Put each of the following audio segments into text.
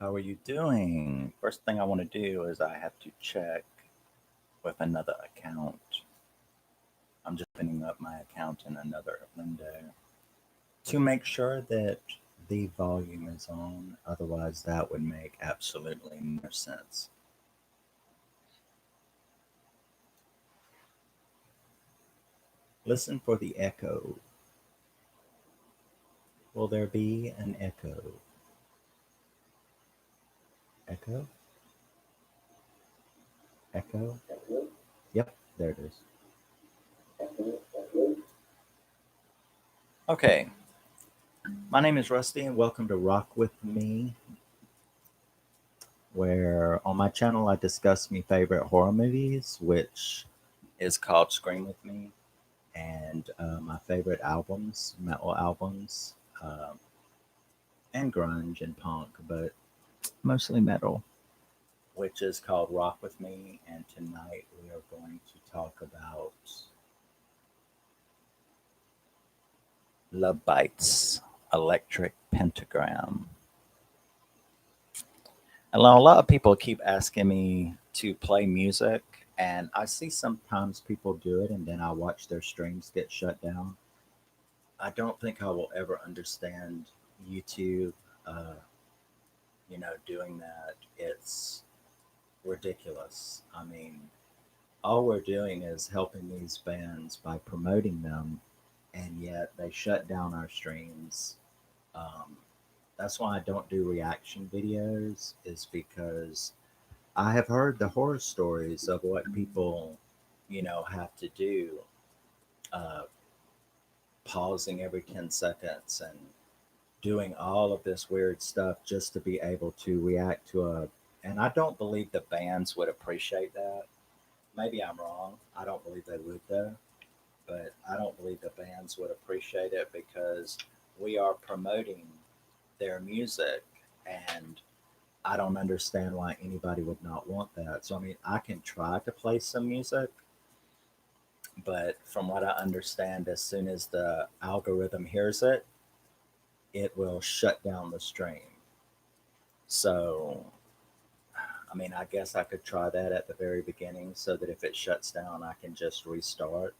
How are you doing? First thing I want to do is I have to check with another account. I'm just opening up my account in another window to make sure that the volume is on. Otherwise, that would make absolutely no sense. Listen for the echo. Will there be an echo? Echo? Echo? Yep, there it is. Okay, my name is Rusty, and welcome to Rock with Me, where on my channel I discuss my favorite horror movies, which is called Scream with Me, and my favorite albums, metal albums, um, and grunge and punk, but mostly metal, which is called Rock with Me. And tonight we are going to talk about Lovebites, Electric Pentagram. And a lot of people keep asking me to play music, and I see sometimes people do it, and then I watch their streams get shut down. I don't think I will ever understand YouTube, uh, doing that. It's ridiculous. I mean, all we're doing is helping these bands by promoting them, and yet they shut down our streams. Um, that's why I don't do reaction videos, is because I have heard the horror stories of what people, have to do, uh, pausing every 10 seconds and doing all of this weird stuff just to be able to react to a. And I don't believe the bands would appreciate that. Maybe I'm wrong. I don't believe they would, though. But I don't believe the bands would appreciate it because we are promoting their music, and I don't understand why anybody would not want that. So, I mean, I can try to play some music, but from what I understand, as soon as the algorithm hears it, it will shut down the stream. So, I mean, I guess I could try that at the very beginning so that if it shuts down, I can just restart.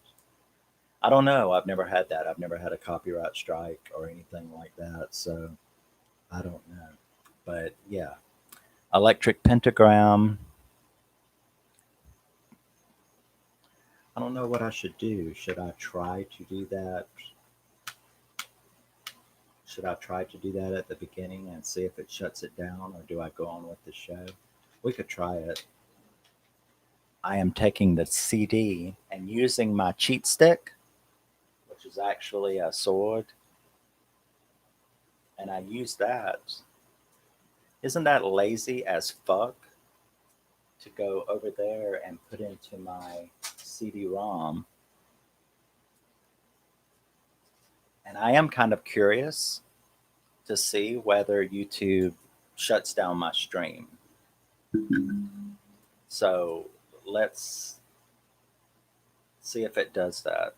I don't know. I've never had that. I've never had a copyright strike or anything like that. So I don't know. But yeah, Electric Pentagram. I don't know what I should do. Should I try to do that? Should I try to do that at the beginning and see if it shuts it down, or do I go on with the show? We could try it. I am taking the CD and using my cheat stick, which is actually a sword, and I use that. Isn't that lazy as fuck to go over there and put into my CD-ROM? And I am kind of curious to see whether YouTube shuts down my stream. So let's see if it does that.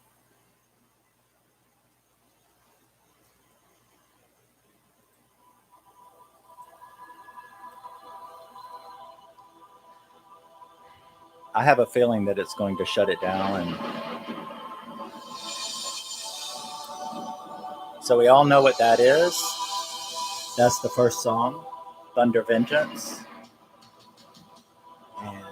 I have a feeling that it's going to shut it down. And so we all know what that is. That's the first song, Thunder Vengeance. And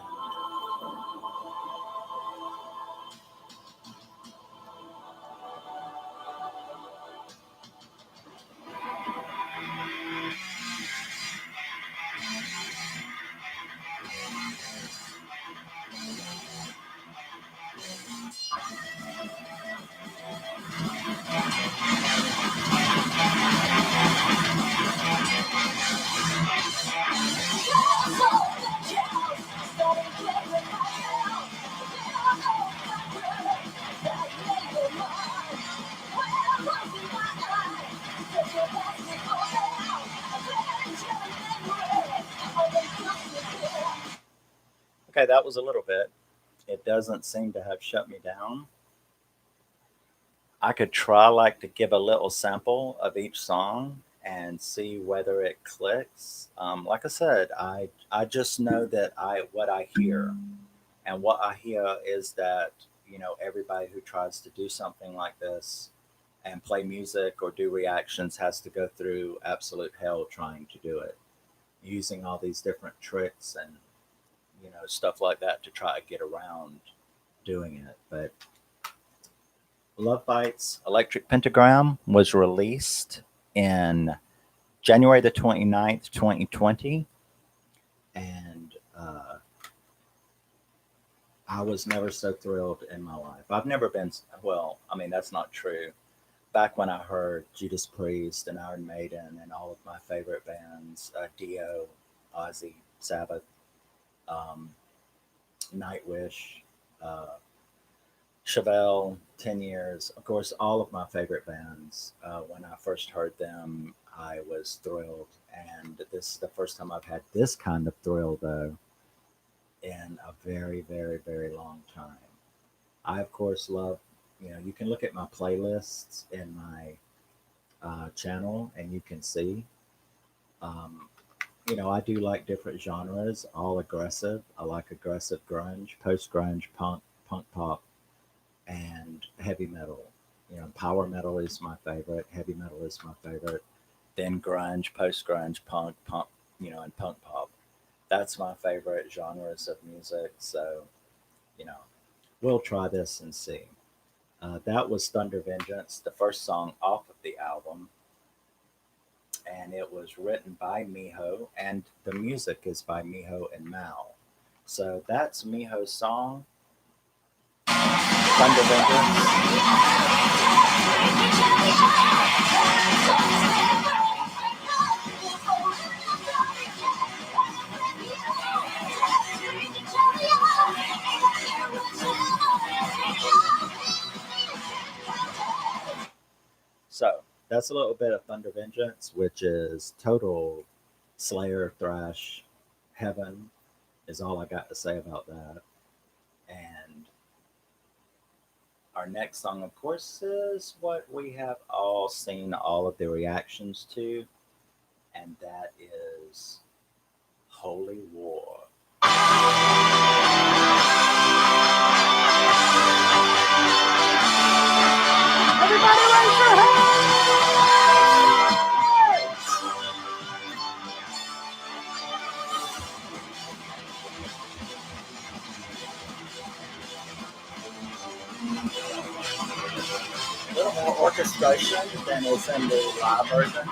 okay, that was a little bit. It doesn't seem to have shut me down. I could try like to give a little sample of each song and see whether it clicks. Like I said, I just know that I what I hear, and what I hear is that everybody who tries to do something like this and play music or do reactions has to go through absolute hell trying to do it, using all these different tricks and stuff like that to try to get around doing it. But Love Bites Electric Pentagram was released in January the 29th, 2020. And I was never so thrilled in my life. I've never been, well, I mean, that's not true. Back when I heard Judas Priest and Iron Maiden and all of my favorite bands, Dio, Ozzy, Sabbath, um, Nightwish, uh, Chevelle, 10 Years, of course, all of my favorite bands. When I first heard them, I was thrilled. And this is the first time I've had this kind of thrill, though, in a very, very, very long time. I, of course, love, you can look at my playlists in my channel and you can see, um, I do like different genres, all aggressive. I like aggressive grunge, post grunge, punk, punk pop, and heavy metal. Power metal is my favorite, heavy metal is my favorite, then grunge, post grunge, punk, punk, and punk pop. That's my favorite genres of music. So, you know, we'll try this and see. That was Thunder Vengeance, the first song off of the album, and it was written by Miho, and the music is by Miho and Mao. So that's Miho's song, Thunder Vengeance. So that's a little bit of Thunder Vengeance, which is total Slayer thrash heaven, is all I got to say about that. And our next song, of course, is what we have all seen all of the reactions to, and that is Holy War. Everybody raise your hands! A little more orchestration than is in the live version.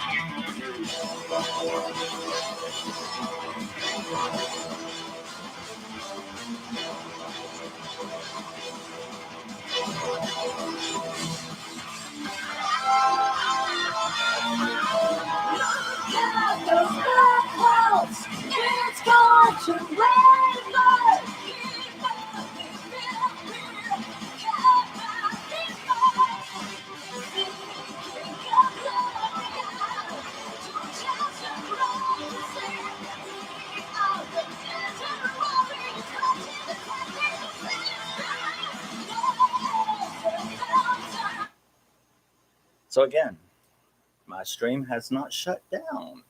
It's going to rain. So again, my stream has not shut down.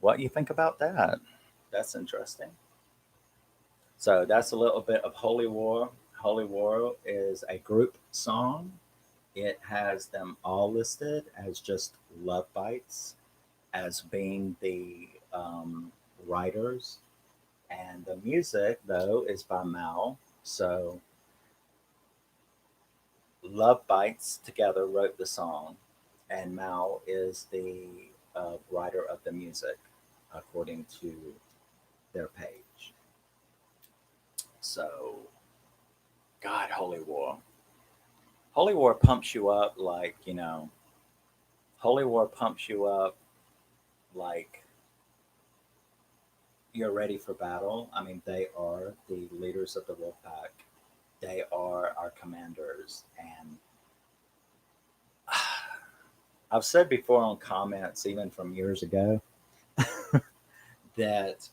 What do you think about that? That's interesting. So that's a little bit of Holy War. Holy War is a group song. It has them all listed as just Love Bites, as being the writers. And the music, though, is by Mal. So Love Bites together wrote the song, and Mal is the writer of the music, according to their page. So, God, Holy War. Holy War pumps you up like, Holy War pumps you up like you're ready for battle. I mean, they are the leaders of the wolf pack. They are our commanders. And I've said before on comments, even from years ago, that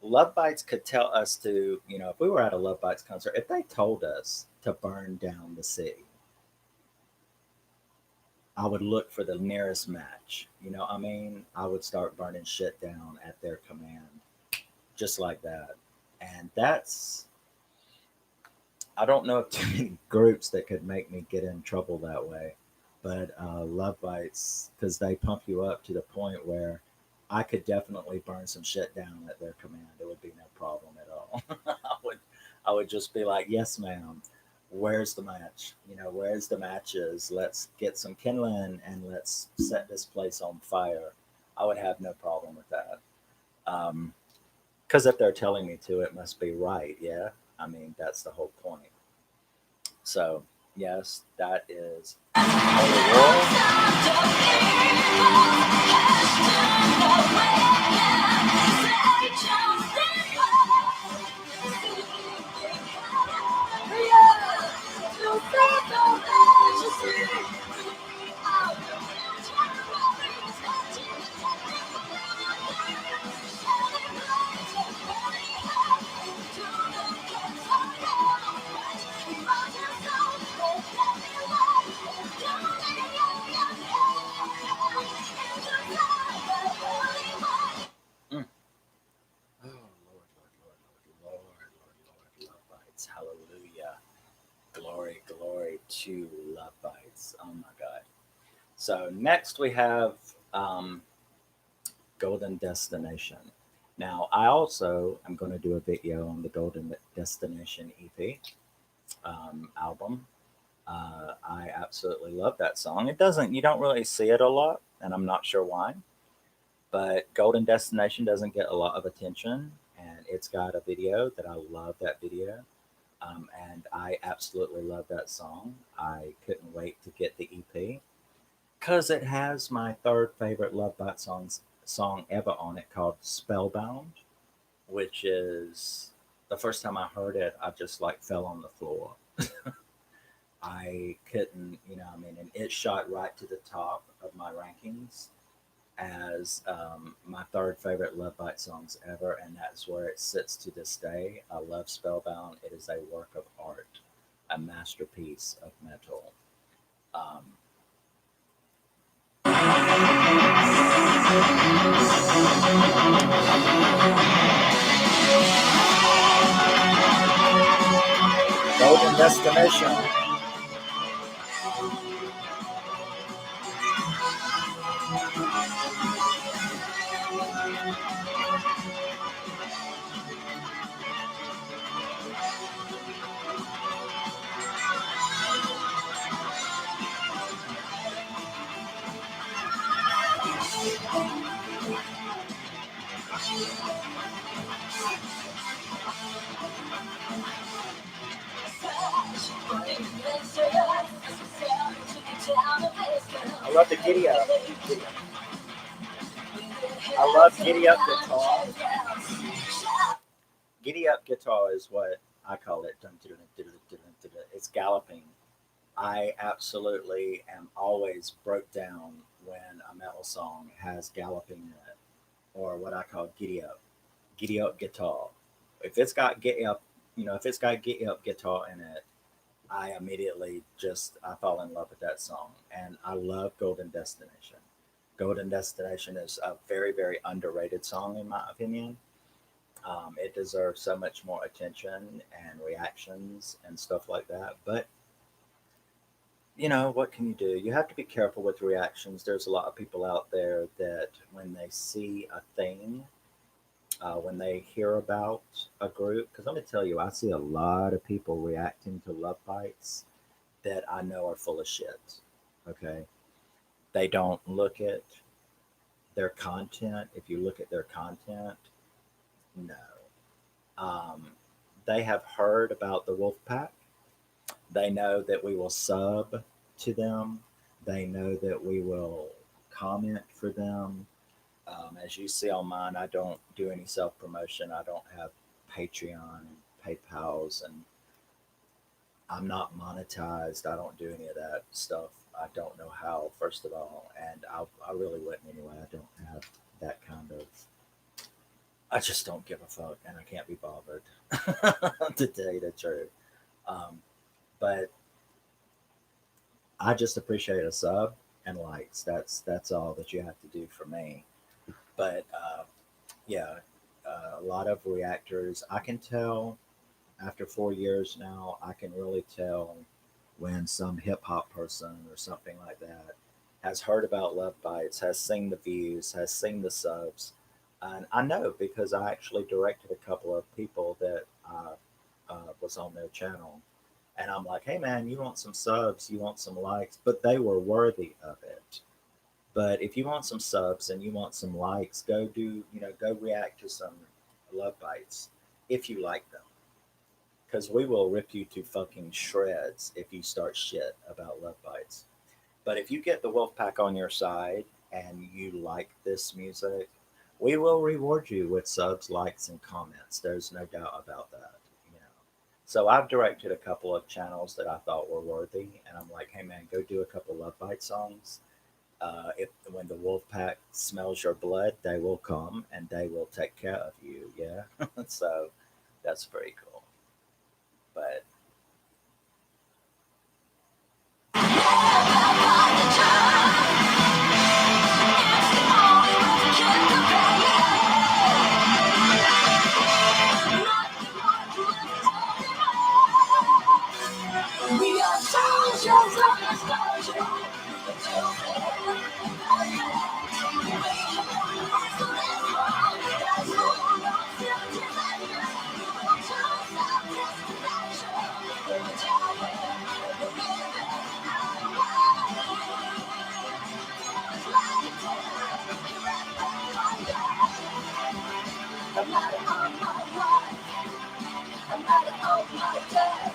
Love Bites could tell us to, if we were at a Love Bites concert, if they told us to burn down the city, I would look for the nearest match. You know, what I mean, I would start burning shit down at their command, just like that. And that's, I don't know of too many groups that could make me get in trouble that way. But Love Bites, because they pump you up to the point where I could definitely burn some shit down at their command. It would be no problem at all. I would just be like, yes, ma'am. Where's the match? You know, where's the matches? Let's get some kindling and let's set this place on fire. I would have no problem with that. Because if they're telling me to, it must be right. Yeah. I mean, that's the whole point. So, yes, that is Holy War. Mm. Oh, Lord, Lord, Lord, Lord, Lord, Lord, Lord, Love Bites. Hallelujah. Glory, glory to Love Bites. Oh, my God. So, next we have um, Golden Destination. Now, I also am going to do a video on the Golden Destination EP album. I absolutely love that song. You don't really see it a lot, and I'm not sure why. But Golden Destination doesn't get a lot of attention, and it's got a video that I love that video. And I absolutely love that song. I couldn't wait to get the EP because it has my third favorite Love Bite song ever on it called Spellbound, which is the first time I heard it, I just like fell on the floor. I couldn't, I mean, and it shot right to the top of my rankings as my third favorite Love Bite songs ever, and that's where it sits to this day. I love Spellbound. It is a work of art, a masterpiece of metal. Um, Golden Destination. I love the giddy up. I love giddy up guitar. Giddy up guitar is what I call it. It's galloping. I absolutely am always broke down when a metal song has galloping in it, or what I call giddy up guitar. If it's got giddy up, if it's got giddy up guitar in it, I immediately just I fall in love with that song, and I love Golden Destination. Golden Destination is a very very underrated song in my opinion. It deserves so much more attention and reactions and stuff like that. But what can you do? You have to be careful with reactions. There's a lot of people out there that when they see a thing, when they hear about a group, because I'm going to tell you, I see a lot of people reacting to Love Bites that I know are full of shit. Okay. They don't look at their content. If you look at their content, no. Um, they have heard about the Wolf Pack. They know that we will sub to them. They know that we will comment for them. As you see on mine, I don't do any self promotion. I don't have Patreon and PayPal's, and I'm not monetized. I don't do any of that stuff. I don't know how, first of all, and I really wouldn't anyway. I don't have that kind of. I just don't give a fuck, and I can't be bothered to tell you the truth. Um, but I just appreciate a sub, and likes. That's all that you have to do for me. But yeah, a lot of reactors. I can tell after 4 years now. I can really tell when some hip hop person or something like that has heard about Love Bites, has seen the views, has seen the subs. And I know because I actually directed a couple of people that was on their channel. And I'm like, hey man, you want some subs, you want some likes, but they were worthy of it. But if you want some subs and you want some likes, go do, go react to some Love Bites if you like them. Because we will rip you to fucking shreds if you start shit about Love Bites. But if you get the Wolfpack on your side and you like this music, we will reward you with subs, likes, and comments. There's no doubt about that. You know. So I've directed a couple of channels that I thought were worthy, and I'm like, hey man, go do a couple Love Bite songs. If when the Wolfpack smells your blood, they will come and they will take care of you. Yeah, so that's pretty cool. But We are soldiers of nostalgia. I'm not on my life. I'm not on my death.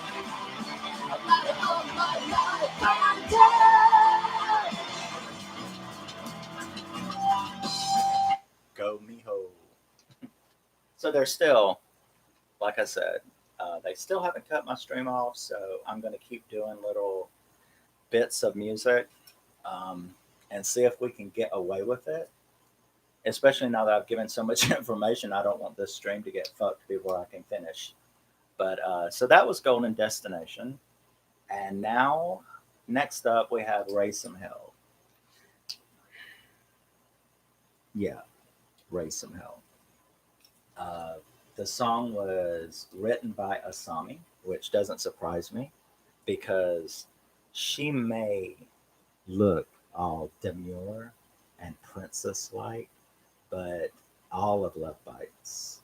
I'm not on my life. I'm dead. go Miho. So they're still, like I said, they still haven't cut my stream off. So I'm going to keep doing little bits of music um, and see if we can get away with it. Especially now that I've given so much information, I don't want this stream to get fucked before I can finish. But so that was Golden Destination. And now, next up, we have Raise Some Hell. Yeah, Raise Some Hell. Uh, the song was written by Asami, which doesn't surprise me because she may look all demure and princess like, but all of Love Bites,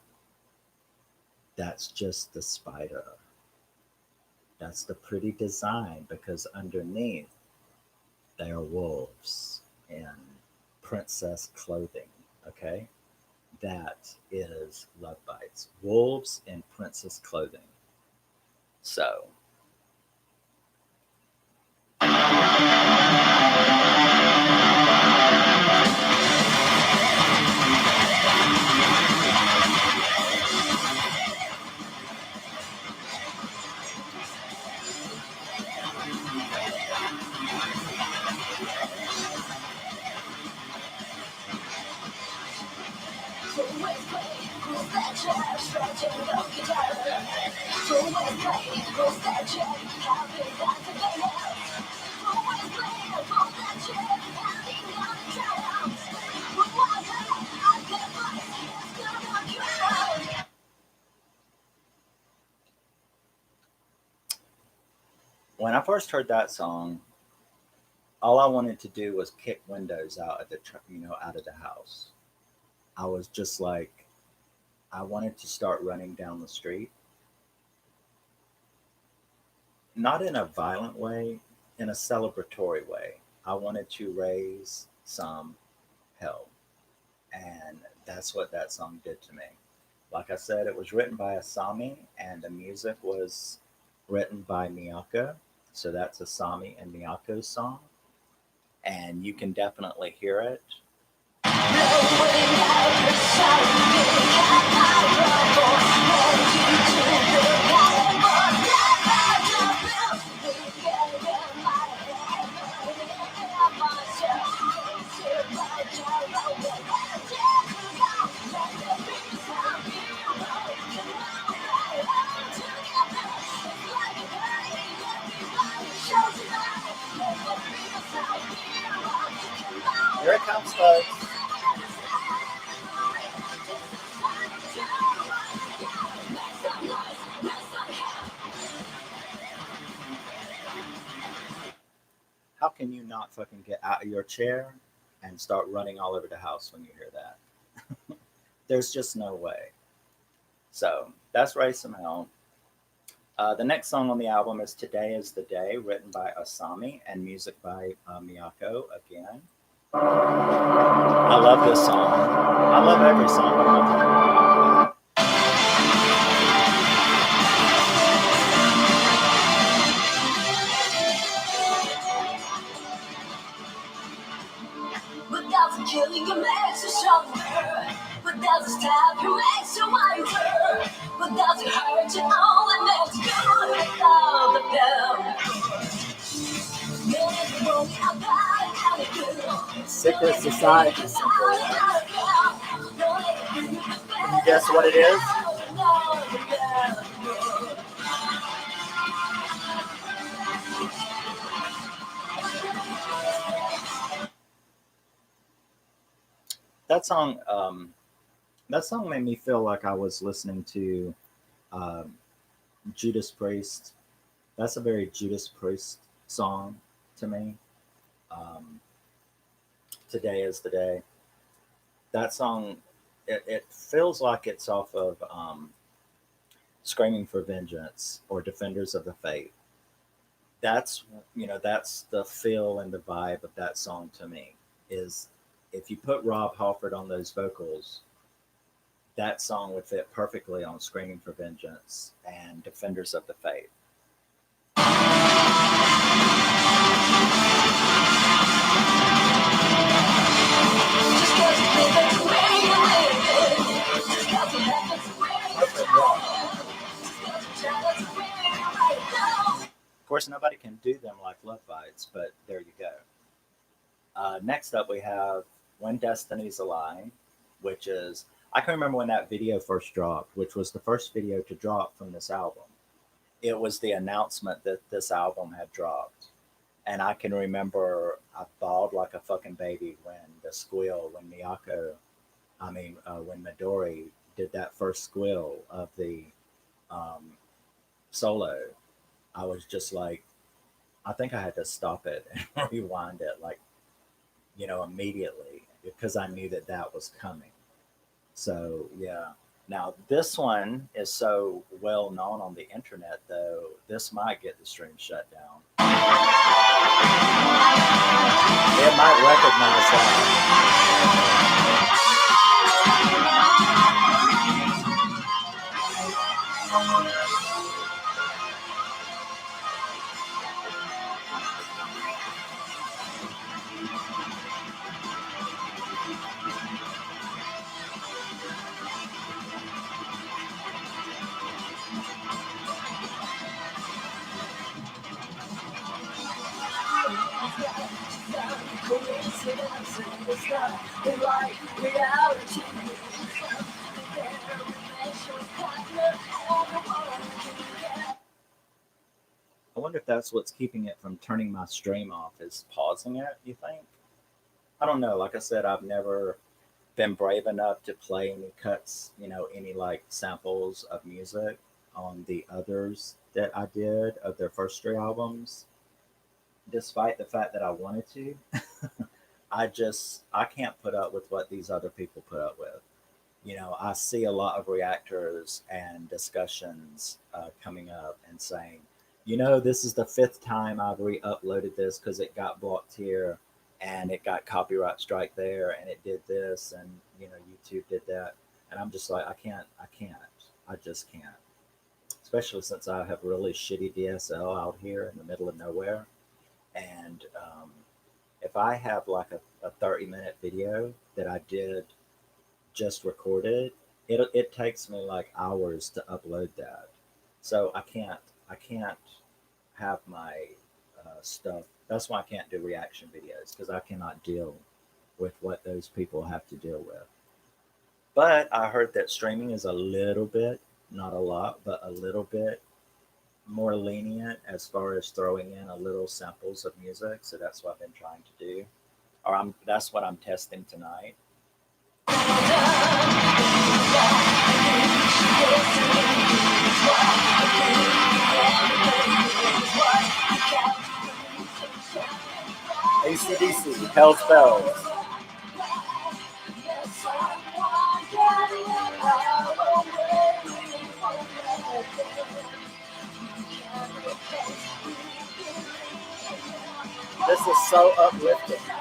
that's just the spider. That's the pretty design because underneath they are wolves in princess clothing. Okay? That is Love Bites. Wolves in princess clothing. So, when I first heard that song, all I wanted to do was kick windows out of out of the house. I was just like, I wanted to start running down the street, not in a violent way, in a celebratory way. I wanted to raise some hell, and that's what that song did to me. Like I said, it was written by Asami, and the music was written by Miyako. So that's Asami and Miyako's song, and you can definitely hear it. Here it comes, folks. How can you not fucking get out of your chair and start running all over the house when you hear that? There's just no way. So that's Ray Simone. The next song on the album is Today is the Day, written by Asami and music by Miyako again. I love this song. I love every song on the Without killing you makes you stronger. Without the stab you makes you wiser. Without the hurt you only makes you good. Without the pain. Secret Society symbol. Can you guess what it is? That song, that song made me feel like I was listening to um, Judas Priest. That's a very Judas Priest song to me. Um, Today is the Day. That song, it feels like it's off of Screaming for Vengeance or Defenders of the Faith. That's that's the feel and the vibe of that song to me. Is if you put Rob Halford on those vocals, that song would fit perfectly on Screaming for Vengeance and Defenders of the Faith. Of course, nobody can do them like Lovebites, but there you go. Next up, we have When Destiny's a Lie, which is, I can remember when that video first dropped, which was the first video to drop from this album. It was the announcement that this album had dropped. And I can remember I bawled like a fucking baby when the squeal, when when Midori did that first squeal of the um, solo. I was just like, I think I had to stop it and rewind it, like, immediately because I knew that that was coming. So, yeah. Now, this one is so well known on the internet, though, this might get the stream shut down. It might recognize that. I wonder if that's what's keeping it from turning my stream off, is pausing it, you think? I don't know. Like I said, I've never been brave enough to play any cuts, any like samples of music on the others that I did of their first three albums, despite the fact that I wanted to. I can't put up with what these other people put up with. I see a lot of reactors and discussions coming up and saying, this is the fifth time I've re-uploaded this because it got blocked here and it got copyright strike there and it did this and YouTube did that. And I'm just like, I just can't. Especially since I have really shitty DSL out here in the middle of nowhere. And if I have like a 30-minute video that I did just recorded, it takes me like hours to upload that. So I can't have my stuff. That's why I can't do reaction videos, because I cannot deal with what those people have to deal with. But I heard that streaming is a little bit, not a lot, but a little bit more lenient as far as throwing in a little samples of music. So that's what I've been trying to do. or that's what I'm testing tonight. ACDC, Hell's Bells. This is so uplifting.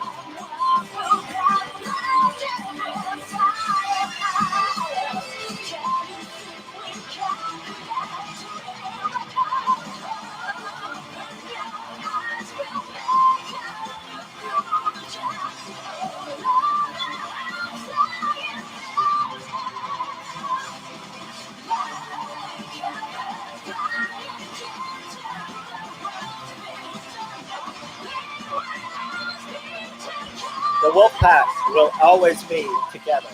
The wolf pack will always be together.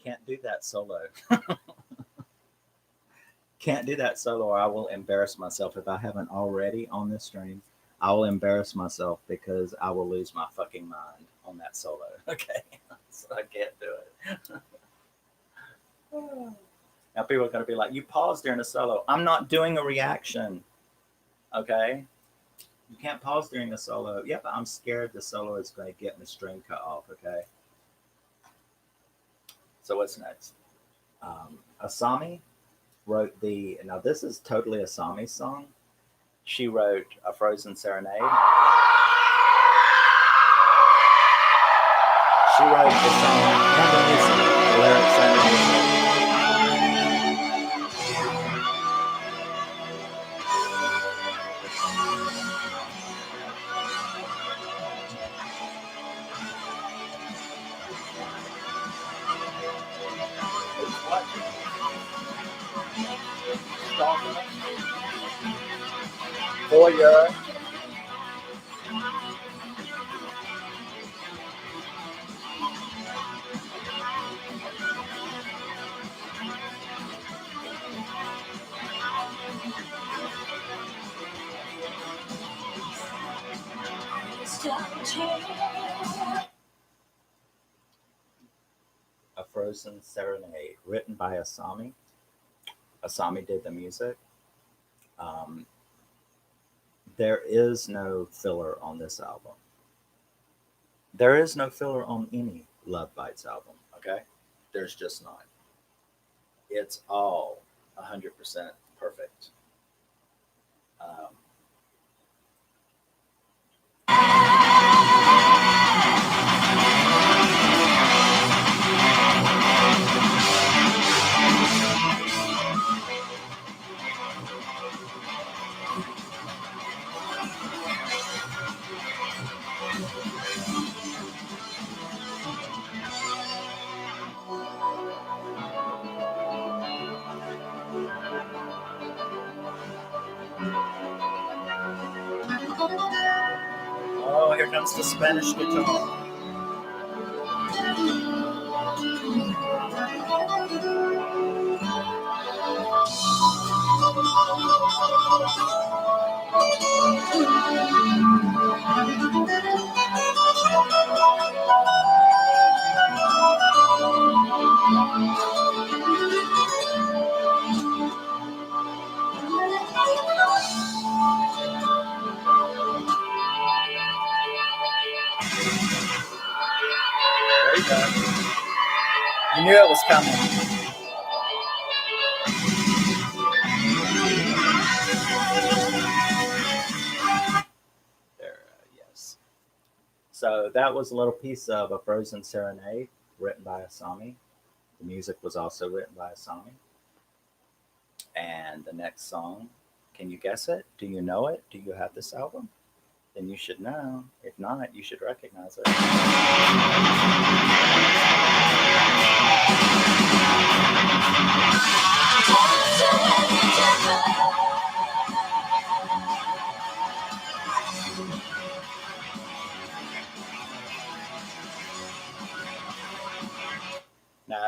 Can't do that solo. Can't do that solo, or I will embarrass myself. If I haven't already on this stream, I will embarrass myself because I will lose my fucking mind on that solo. Okay, so I can't do it. Now people are going to be like, "You paused during a solo." I'm not doing a reaction. Okay, you can't pause during a solo. Yep, I'm scared the solo is going to get my stream cut off. Okay. So what's next? Asami wrote now this is totally Asami's song. She wrote A Frozen Serenade. She wrote the song and the music, the lyrics and the music. For your A Frozen Serenade, written by Asami. Asami did the music. Um, there is no filler on this album. There is no filler on any Lovebites album. Okay, there's just not. It's all 100% perfect. Um, oh, here comes the Spanish guitar. There you go. You knew it was coming. There, yes. So that was a little piece of A Frozen Serenade, written by Asami. The music was also written by Asami. And the next song, can you guess it? Do you know it? Do you have this album? Then you should know. If not, you should recognize it.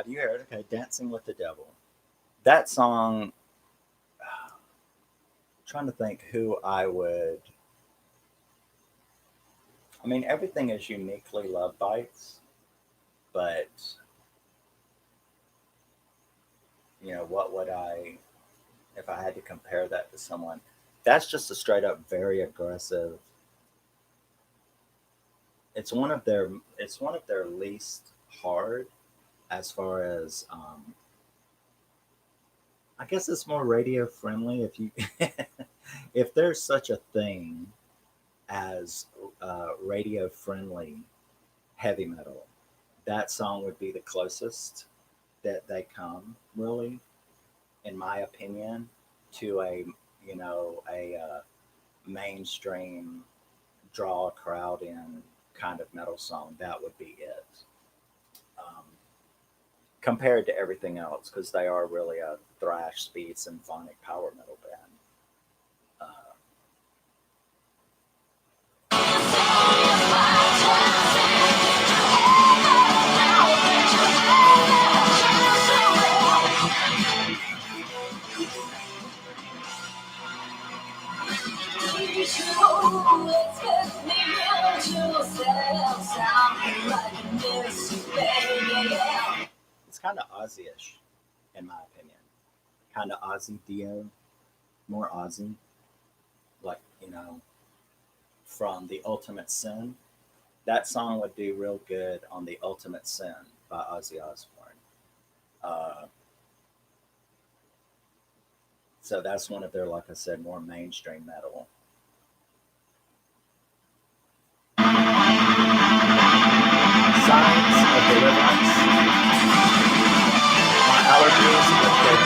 Have you heard? Okay, Dancing with the Devil. That song, trying to think who I would. I mean, everything is uniquely Lovebites, but what would I, if I had to compare that to someone? That's just a straight up very aggressive. It's one of their. It's one of their least hard as far as. I guess it's more radio friendly if you, if there's such a thing as radio friendly heavy metal, that song would be the closest that they come, really, in my opinion, to a mainstream draw a crowd in kind of metal song. That would be it. Um, Compared to everything else, because they are really a thrash, speed, symphonic power metal band. Uh, it's kind of Aussie-ish, in my opinion. Kind of Aussie Dio, more Aussie, like from the Ultimate Sin. That song would do real good on the Ultimate Sin by Ozzy Osbourne. Uh, so that's one of their, like I said, more mainstream metal. Signs of Deliverance. My allergies are good.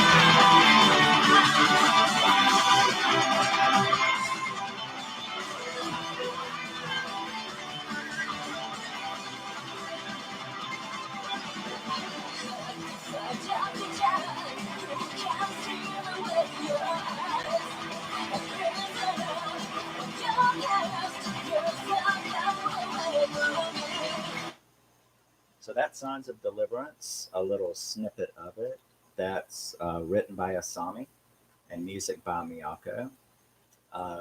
So that Signs of Deliverance, a little snippet of it. That's written by Asami and music by Miyako.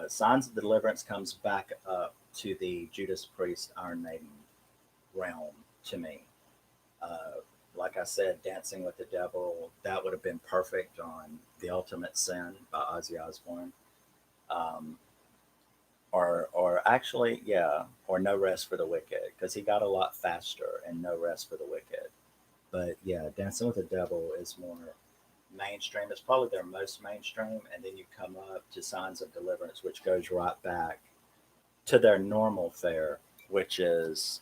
Signs of Deliverance comes back up to the Judas Priest Iron Maiden realm to me. Uh, like I said, Dancing with the Devil, that would have been perfect on The Ultimate Sin by Ozzy Osbourne. Um, or actually, yeah, or No Rest for the Wicked, because he got a lot faster in No Rest for the Wicked. But yeah, Dancing with the Devil is more mainstream. It's probably their most mainstream, and then you come up to Signs of Deliverance, which goes right back to their normal fare, which is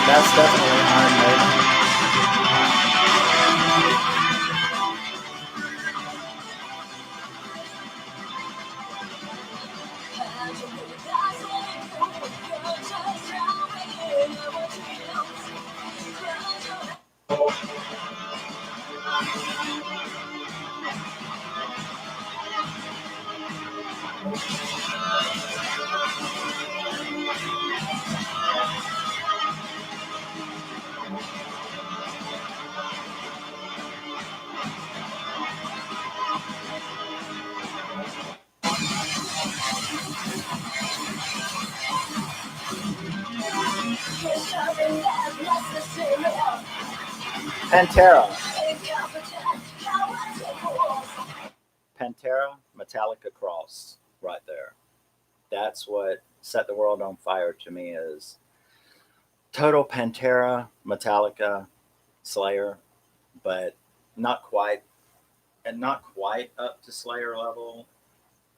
that's definitely Iron Maiden. Pantera. Pantera, Metallica Cross, right there. That's what set the world on fire to me is total Pantera, Metallica, Slayer, but not quite, and not quite up to Slayer level.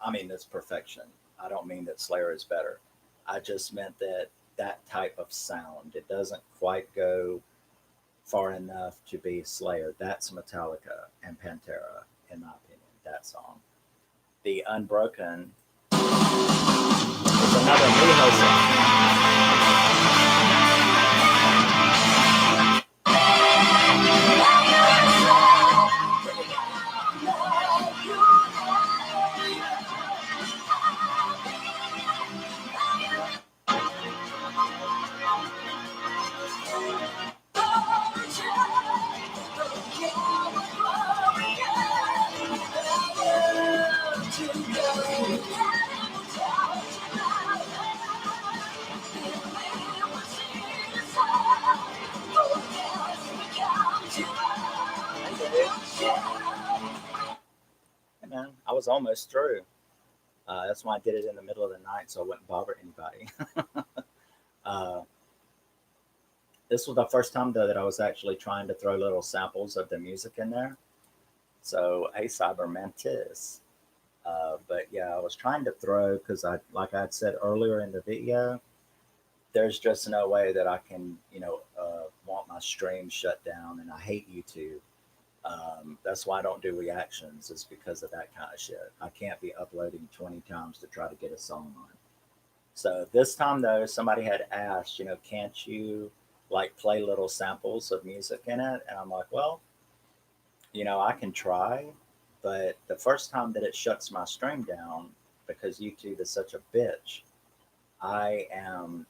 I mean, that's perfection. I don't mean that Slayer is better. I just meant that that type of sound. It doesn't quite go far enough to be Slayer. That's Metallica and Pantera, in my opinion. That song. The Unbroken is another Miho song. man. I was almost through. That's why I did it in the middle of the night, so I wouldn't bother anybody. uh, this was the first time though that I was actually trying to throw little samples of the music in there. So hey, Cybermantis. But yeah, I was trying to throw because like I had said earlier in the video, there's just no way that I can, want my stream shut down, and I hate YouTube. That's why I don't do reactions, is because of that kind of shit. I can't be uploading 20 times to try to get a song on. So this time though, somebody had asked, can't you like play little samples of music in it? And I'm like, well, I can try, but the first time that it shuts my stream down because YouTube is such a bitch, I am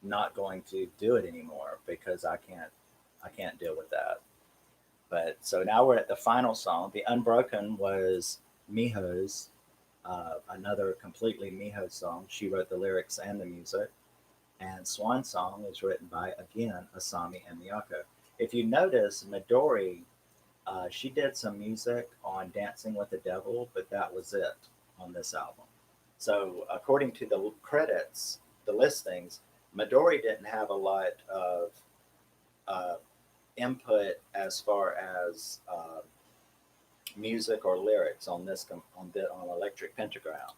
not going to do it anymore because I can't deal with that. But so now we're at the final song. The Unbroken was Miho's, another completely Miho song. She wrote the lyrics and the music. And Swan Song is written by, again, Asami and Miyako. If you notice, Midori, she did some music on Dancing with the Devil, but that was it on this album. So according to the credits, the listings, Midori didn't have a lot of uh, input as far as music or lyrics on on Electric Pentagram.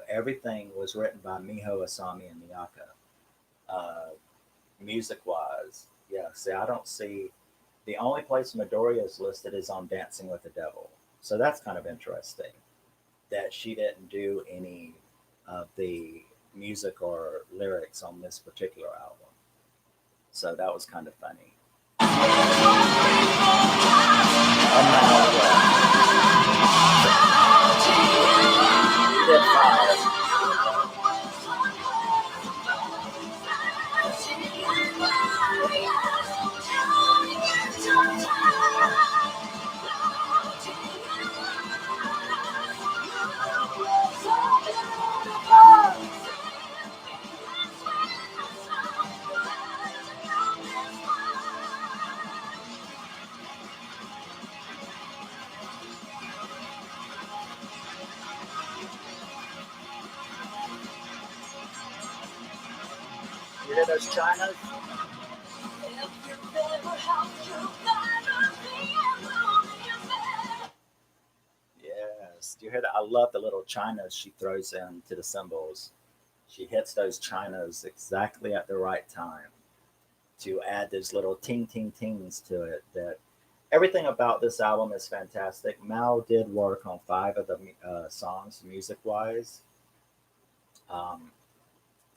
Everything was written by Miho, Asami, and Miyako. Uh, Music wise, yeah. See, I don't see the only place Midori is listed is on Dancing with the Devil. So that's kind of interesting that she didn't do any of the music or lyrics on this particular album. So that was kind of funny. You did fine. You hear those chinas? Yes. Do you hear that? I love the little chinas she throws into the cymbals. She hits those chinas exactly at the right time to add those little ting ting tings to it. That everything about this album is fantastic. Mao did work on five of the songs music wise. Um,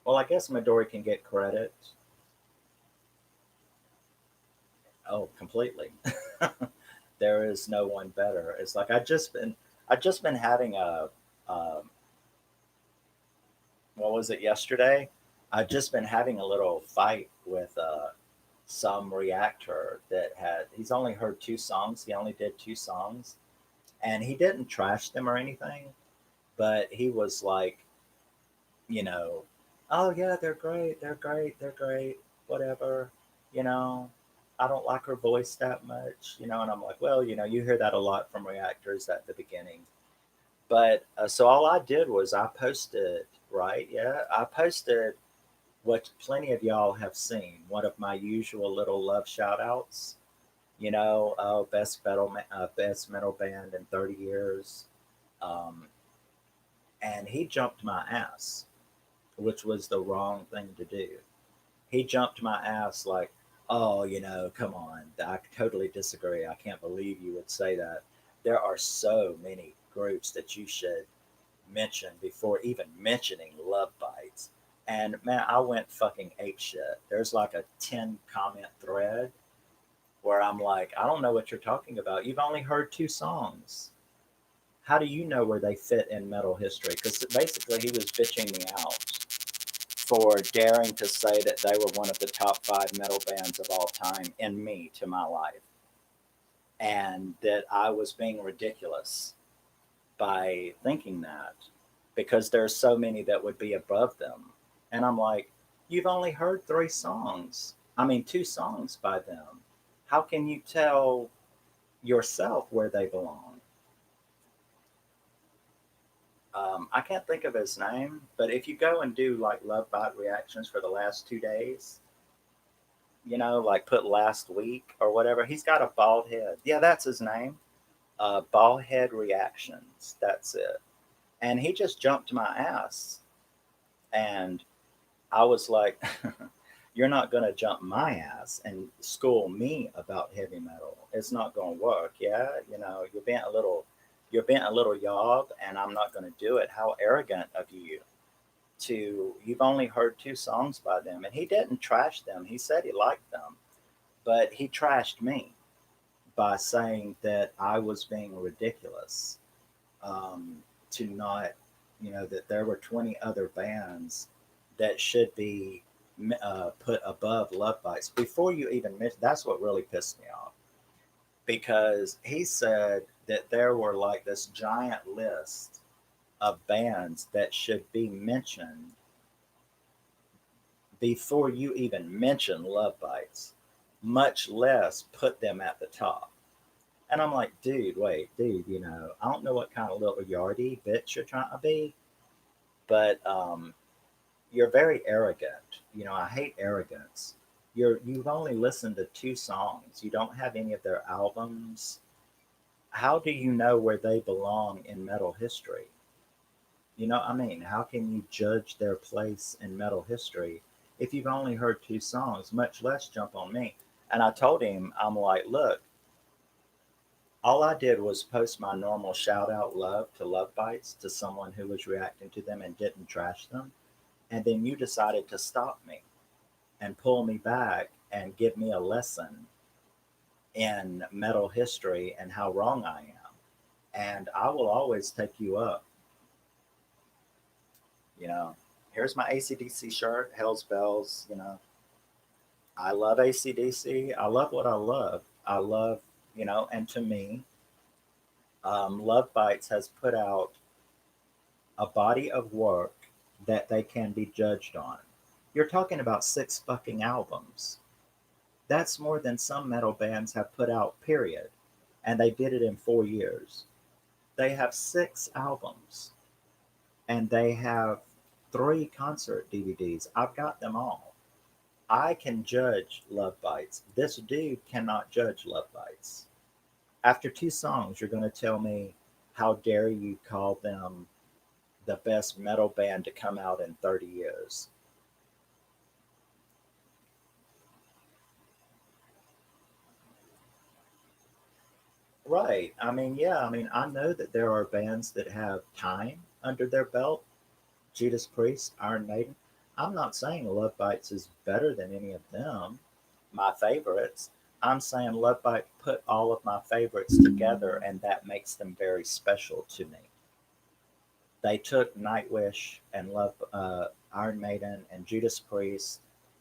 well, I guess Midori can get credit. Oh, completely. There is no one better. It's like I just been having um, what was it yesterday? I've just been having a little fight with some reactor that he's only heard two songs. He only did two songs, and he didn't trash them or anything, but he was like, you know, oh yeah, they're great, they're great, they're great, whatever, you know. I don't like her voice that much, and I'm like, well, you hear that a lot from reactors at the beginning. But so all I did was I posted, right? Yeah, I posted what plenty of y'all have seen. One of my usual little love shout outs, best metal band in 30 years. Um, and he jumped my ass, which was the wrong thing to do. He jumped my ass like, oh, come on. I totally disagree. I can't believe you would say that. There are so many groups that you should mention before even mentioning Lovebites. And man, I went fucking ape shit. There's like a 10 comment thread where I'm like, I don't know what you're talking about. You've only heard two songs. How do you know where they fit in metal history? Because basically, he was bitching me out for daring to say that they were one of the top five metal bands of all time in me to my life, and that I was being ridiculous by thinking that because there's so many that would be above them. And I'm like, you've only heard three songs. I mean, two songs by them. How can you tell yourself where they belong? I can't think of his name, but if you go and do like Love Bite reactions for the last 2 days, like put last week or whatever, he's got a bald head. Yeah, that's his name. Bald head reactions. That's it. And he just jumped my ass. And I was like, you're not going to jump my ass and school me about heavy metal. It's not going to work. Yeah. You're being a little yob and I'm not going to do it. How arrogant of you you've only heard 2 songs by them. And he didn't trash them. He said he liked them, but he trashed me by saying that I was being ridiculous, um, to not, that there were 20 other bands that should be put above Love Bites. Before you even mention, that's what really pissed me off because he said that there were like this giant list of bands that should be mentioned before you even mention Love Bites, much less put them at the top. And I'm like, dude, wait, dude, I don't know what kind of little yardy bitch you're trying to be, but you're very arrogant. I hate arrogance. You've only listened to 2 songs. You don't have any of their albums. How do you know where they belong in metal history? How can you judge their place in metal history if you've only heard 2 songs, much less jump on me? And I told him, I'm like, look, all I did was post my normal shout out love to Love Bites to someone who was reacting to them and didn't trash them. And then you decided to stop me and pull me back and give me a lesson in metal history and how wrong I am. And I will always take you up. You know, Here's my ACDC shirt, Hell's Bells. I love ACDC. I love what I love. I love, and to me, Love Bites has put out a body of work that they can be judged on. You're talking about 6 fucking albums. That's more than some metal bands have put out, period. And they did it in 4 years. They have 6 albums and they have 3 concert DVDs. I've got them all. I can judge Love Bites. This dude cannot judge Love Bites. After 2 songs, you're going to tell me, how dare you call them the best metal band to come out in 30 years? Right. Yeah, I know that there are bands that have time under their belt. Judas Priest, Iron Maiden. I'm not saying Love Bites is better than any of them, my favorites. I'm saying Love Bite put all of my favorites together, and that makes them very special to me. They took Nightwish and Iron Maiden and Judas Priest,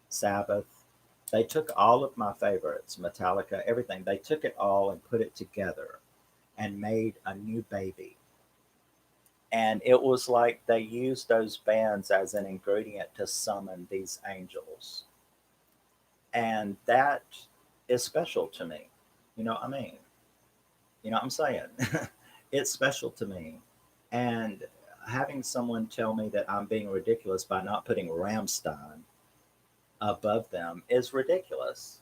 Sabbath. They took all of my favorites, Metallica, everything. They took it all and put it together and made a new baby. And it was like they used those bands as an ingredient to summon these angels. And that is special to me. You know what I mean? You know what I'm saying? It's special to me. And having someone tell me that I'm being ridiculous by not putting Ramstein above them is ridiculous.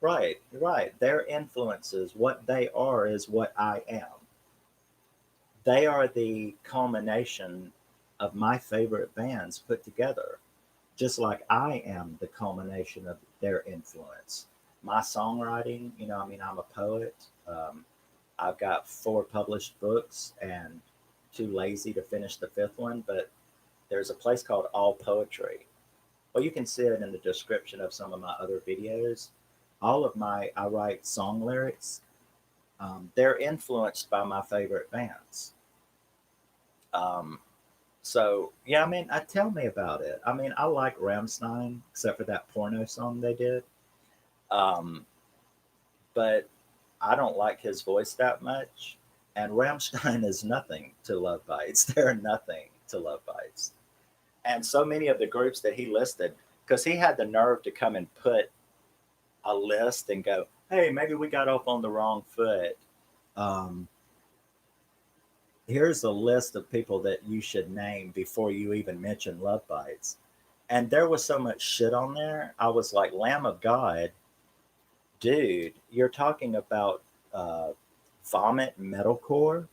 Right, right. Their influences, what they are, is what I am. They are the culmination of my favorite bands put together, just like I am the culmination of their influence. My songwriting, I'm a poet. I've got 4 published books and too lazy to finish the 5th one, but there's a place called All Poetry. Well, you can see it in the description of some of my other videos. I write song lyrics. They're influenced by my favorite bands. Um, so yeah, tell me about it. I like Ramstein, except for that porno song they did. Um, but I don't like his voice that much. And Ramstein is nothing to Love Bites. They're nothing to Love Bites. And so many of the groups that he listed, because he had the nerve to come and put a list and go, hey, maybe we got off on the wrong foot. Um, here's a list of people that you should name before you even mention Love Bites. And there was so much shit on there. I was like, Lamb of God, dude, you're talking about uh, vomit metalcore.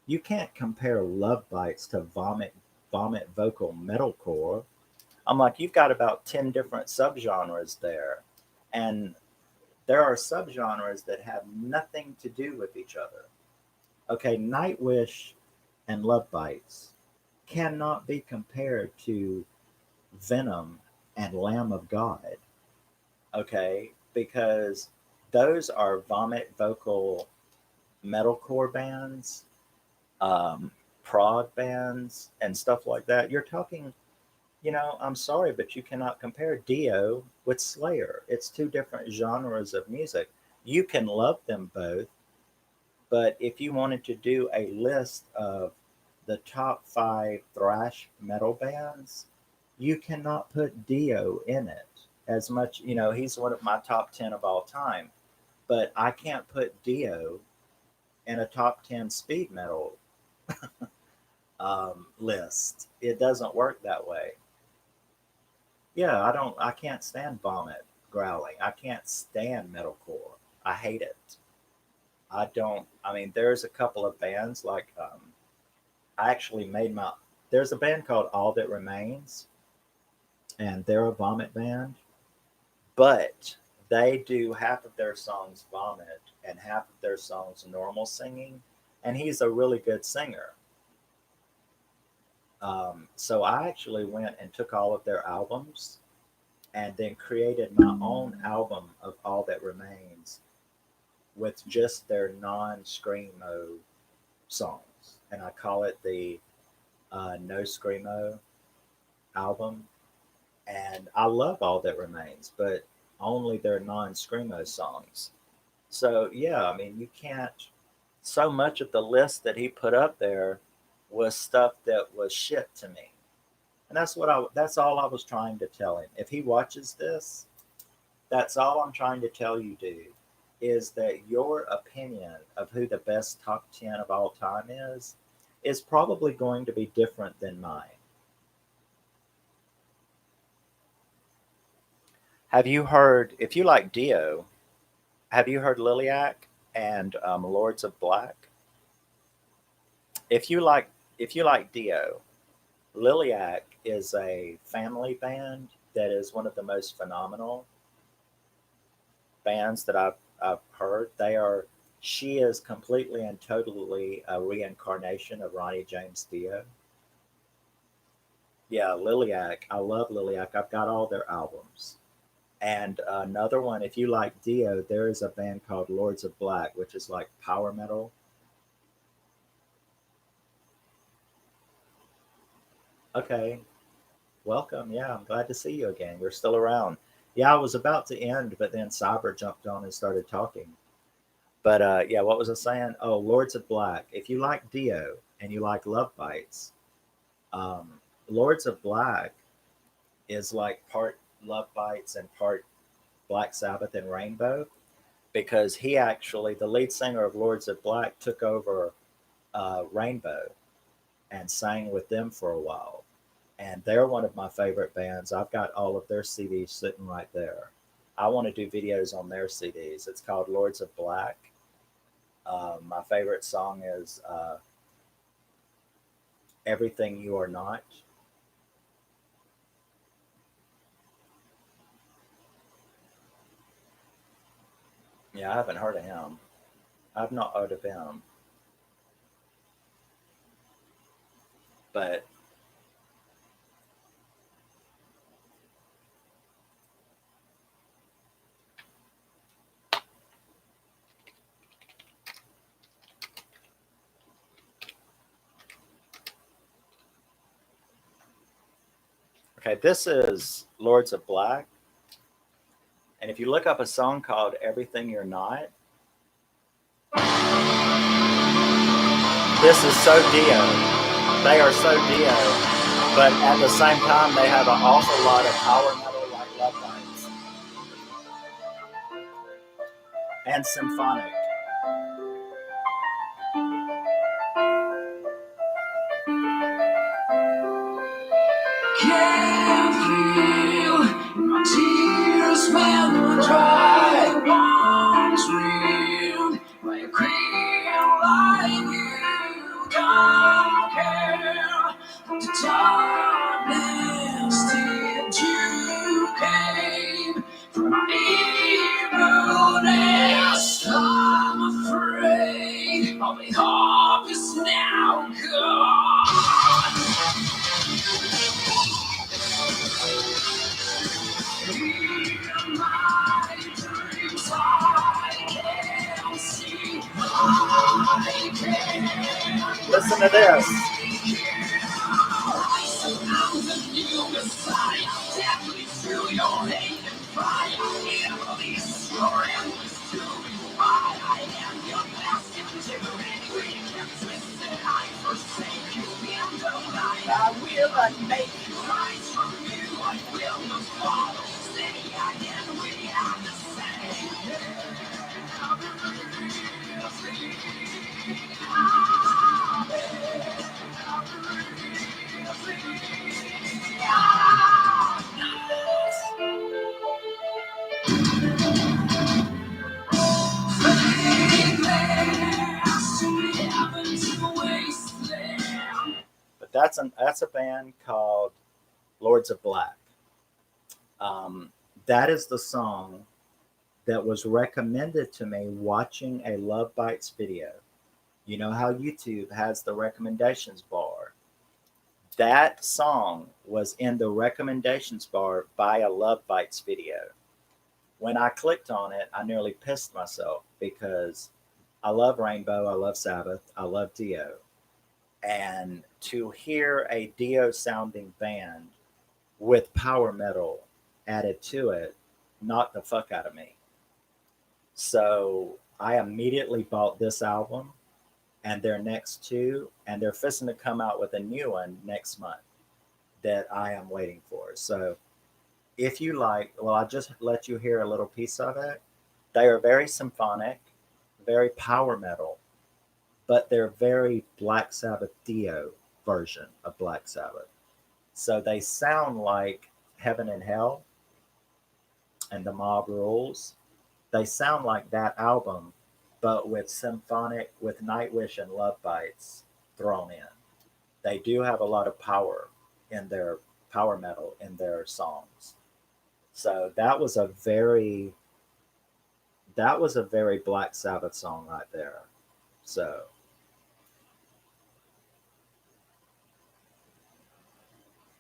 You can't compare Love Bites to vomit vocal metalcore. I'm like, you've got about 10 different subgenres there. And there are subgenres that have nothing to do with each other. Okay, Nightwish and Love Bites cannot be compared to Venom and Lamb of God. Okay, because those are vomit vocal metalcore bands, um, prog bands, and stuff like that. You're talking, I'm sorry, but you cannot compare Dio with Slayer. It's two different genres of music. You can love them both, but if you wanted to do a list of the top five thrash metal bands, you cannot put Dio in it. As much, he's one of my top 10 of all time, but I can't put Dio in a top 10 speed metal list. It doesn't work that way. Yeah, I can't stand vomit growling. I can't stand metalcore. I hate it. I mean, there's a couple of bands like, I actually made there's a band called All That Remains, and they're a vomit band, but they do half of their songs vomit and half of their songs normal singing, and he's a really good singer. So I actually went and took all of their albums and then created my own album of All That Remains with just their non-screamo songs, and I call it the No Screamo album. And I love All That Remains, but only their non-screamo songs. So yeah, I mean, you can't. So much of the list that he put up there was stuff that was shit to me, and that's all I was trying to tell him. If he watches this, that's all I'm trying to tell you, dude, is that your opinion of who the best top 10 of all time is probably going to be different than mine. Have you heard, if you like Dio, have you heard Liliac and Lords of Black? If you like, if you like Dio, Liliac is a family band that is one of the most phenomenal bands that I've heard. She is completely and totally a reincarnation of Ronnie James Dio. Yeah, Liliac. I love Liliac. I've got all their albums. And another one, if you like Dio, there is a band called Lords of Black, which is like power metal. Okay, welcome. Yeah, I'm glad to see you again. You're still around. Yeah, I was about to end, but then Cyber jumped on and started talking. But yeah, what was I saying? Oh, Lords of Black. If you like Dio and you like Love Bites, um, Lords of Black is like part Love Bites and part Black Sabbath and Rainbow, because he actually, the lead singer of Lords of Black, took over Rainbow and sang with them for a while. And they're one of my favorite bands. I've got all of their CDs sitting right there. I want to do videos on their CDs. It's called Lords of Black. My favorite song is Everything You Are Not. Yeah, I haven't heard of him. I've not heard of him. But okay, this is Lords of Black. And if you look up a song called Everything You're Not, this is so Dio. They are so Dio. But at the same time, they have an awful lot of power metal like Lovebites and symphonic. smell the dry bones real. By a cream like you don't care. The darkness till you came from evilness. I'm afraid all the hope is now gone. In my dreams I can see, I can. Listen to this. I will unmake you right from you. I will not follow. Say again, we are the But that's a band called Lords of Black. That is the song that was recommended to me watching a Lovebites video. You know how YouTube has the recommendations bar? That song was in the recommendations bar by a Lovebites video. When I clicked on it, I nearly pissed myself because I love Rainbow, I love Sabbath, I love Dio. And to hear a Dio sounding band with power metal added to it knocked the fuck out of me. So I immediately bought this album and their next two, and they're fixing to come out with a new one next month that I am waiting for. So if you like, well, I'll just let you hear a little piece of it. They are very symphonic, very power metal, but they're very Black Sabbath Dio version of Black Sabbath. So they sound like Heaven and Hell and The Mob Rules. They sound like that album, but with symphonic, with Nightwish and Lovebites thrown in. They do have a lot of power in their power metal in their songs. So that was a very Black Sabbath song right there. So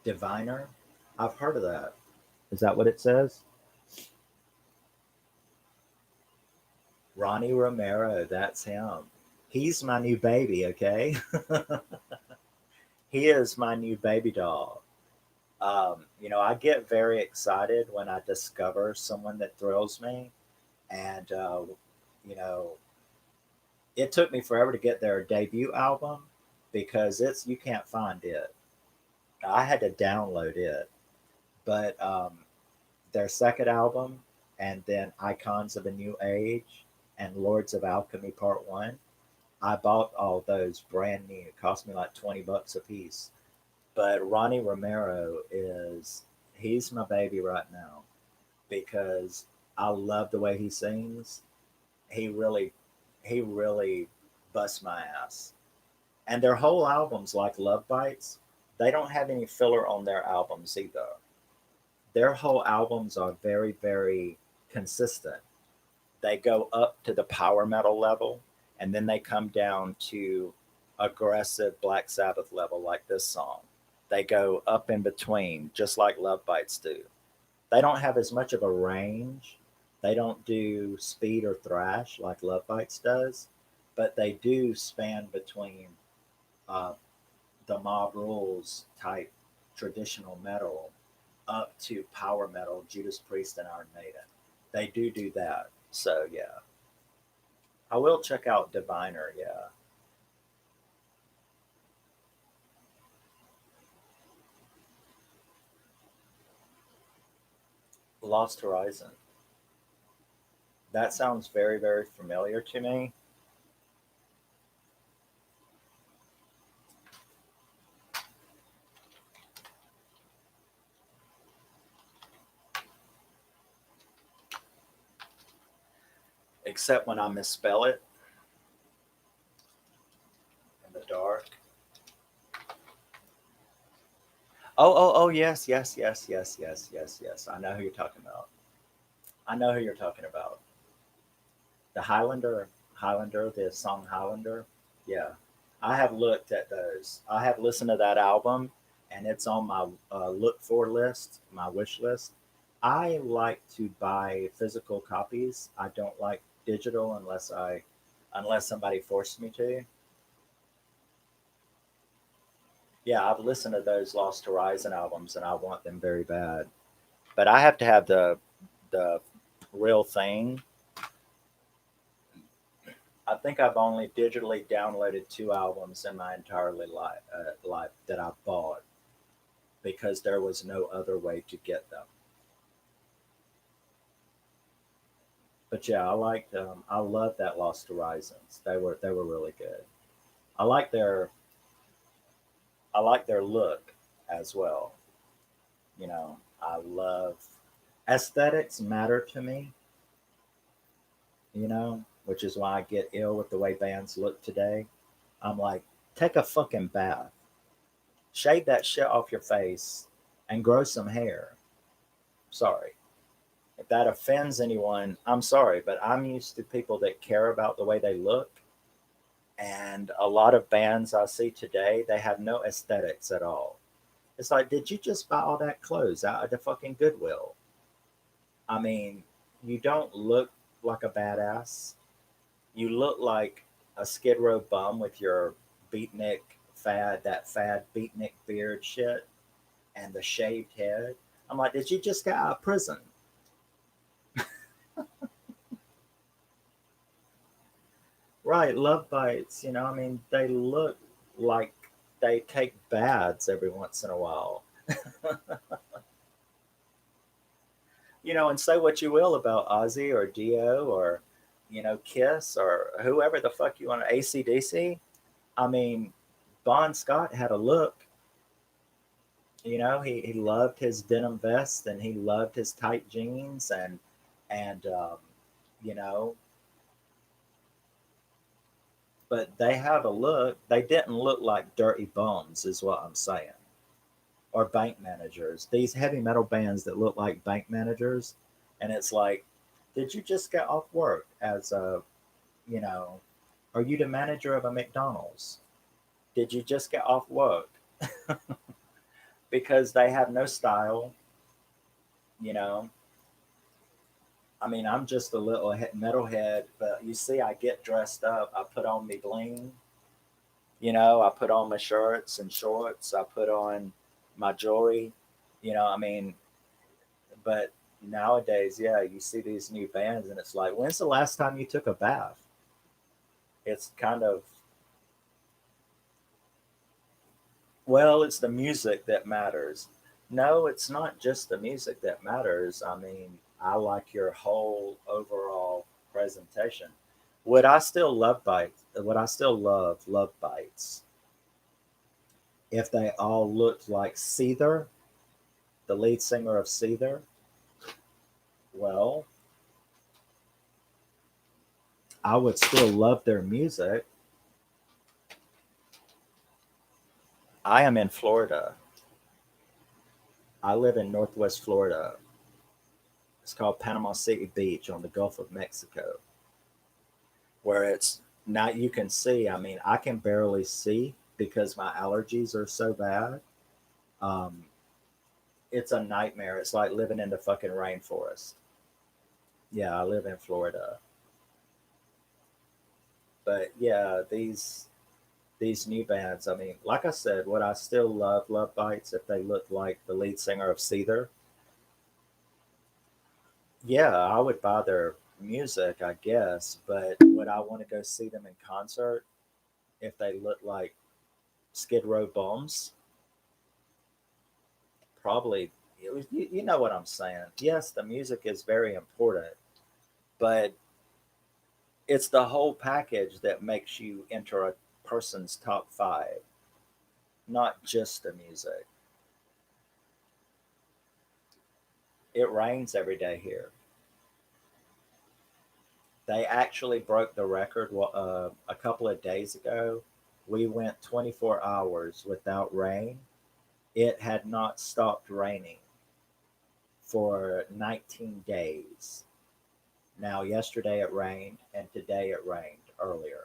Diviner, I've heard of that. Is that what it says? Ronnie Romero, that's him. He's my new baby, okay? He is my new baby doll. I get very excited when I discover someone that thrills me. And, you know, it took me forever to get their debut album because you can't find it. I had to download it. But their second album, and then Icons of a New Age and Lords of Alchemy Part 1, I bought all those brand new. It cost me like $20 a piece. But Ronnie Romero he's my baby right now because I love the way he sings. He really, he really busts my ass. And their whole albums, like Love Bites, they don't have any filler on their albums either. Their whole albums are very, very consistent. They go up to the power metal level and then they come down to aggressive Black Sabbath level, like this song. They go up in between, just like Love Bites do. They don't have as much of a range. They don't do speed or thrash like Love Bites does, but they do span between uh, the Mob Rules type traditional metal up to power metal, Judas Priest and Iron Maiden. They do that. So yeah, I will check out Diviner. Yeah, Lost Horizon. That sounds very, very familiar to me. except when I misspell it in the dark. Oh, yes, yes, yes, yes, yes, yes, yes. I know who you're talking about. I know who you're talking about. The Highlander, the song Highlander. Yeah, I have looked at those. I have listened to that album, and it's on my look for list, my wish list. I like to buy physical copies. I don't like digital unless somebody forced me to. Yeah, I've listened to those Lost Horizon albums, and I want them very bad. But I have to have the real thing. I think I've only digitally downloaded two albums in my entire life that I bought because there was no other way to get them. But yeah, I love that Lost Horizons. They were really good. I like their I like their look as well. I love aesthetics matter to me. Which is why I get ill with the way bands look today. I'm like, take a fucking bath, shave that shit off your face, and grow some hair. Sorry. If that offends anyone, I'm sorry, but I'm used to people that care about the way they look. And a lot of bands I see today, they have no aesthetics at all. It's like, did you just buy all that clothes out of the fucking Goodwill? I mean, you don't look like a badass. You look like a Skid Row bum with your beatnik that fad beatnik beard shit and the shaved head. I'm like, did you just get out of prison? Right, love bites. I mean, they look like they take baths every once in a while. And say what you will about Ozzy or Dio or, Kiss or whoever the fuck you want, AC/DC. I mean, Bon Scott had a look. He loved his denim vest and he loved his tight jeans and you know, but they have a look. They didn't look like dirty bums, is what I'm saying, or bank managers. These heavy metal bands that look like bank managers, and it's like, did you just get off work as a, you know, are you the manager of a McDonald's? Did you just get off work? Because they have no style, you know. I mean, I'm just a little metalhead, but you see, I get dressed up. I put on me bling, I put on my shirts and shorts. I put on my jewelry, I mean, but nowadays, yeah, you see these new bands, and it's like, when's the last time you took a bath? It's kind of, well, it's the music that matters. No, it's not just the music that matters. I mean, I like your whole overall presentation. Would I still love bites if they all looked like Seether, the lead singer of Seether? Well, I would still love their music. I am in Florida. I live in Northwest Florida. It's called Panama City Beach on the Gulf of Mexico, where it's now you can see. I mean, I can barely see because my allergies are so bad. Um, it's a nightmare. It's like living in the fucking rainforest. Yeah, I live in Florida. But yeah, these new bands. I mean, like I said, would I still love bites if they looked like the lead singer of Seether? Yeah, I would buy their music, I guess, but would I want to go see them in concert if they look like Skid Row bums? Probably. You know what I'm saying. Yes, the music is very important, but it's the whole package that makes you enter a person's top five, not just the music. It rains every day here. They actually broke the record a couple of days ago. We went 24 hours without rain. It had not stopped raining for 19 days. Now, yesterday it rained, and today it rained earlier.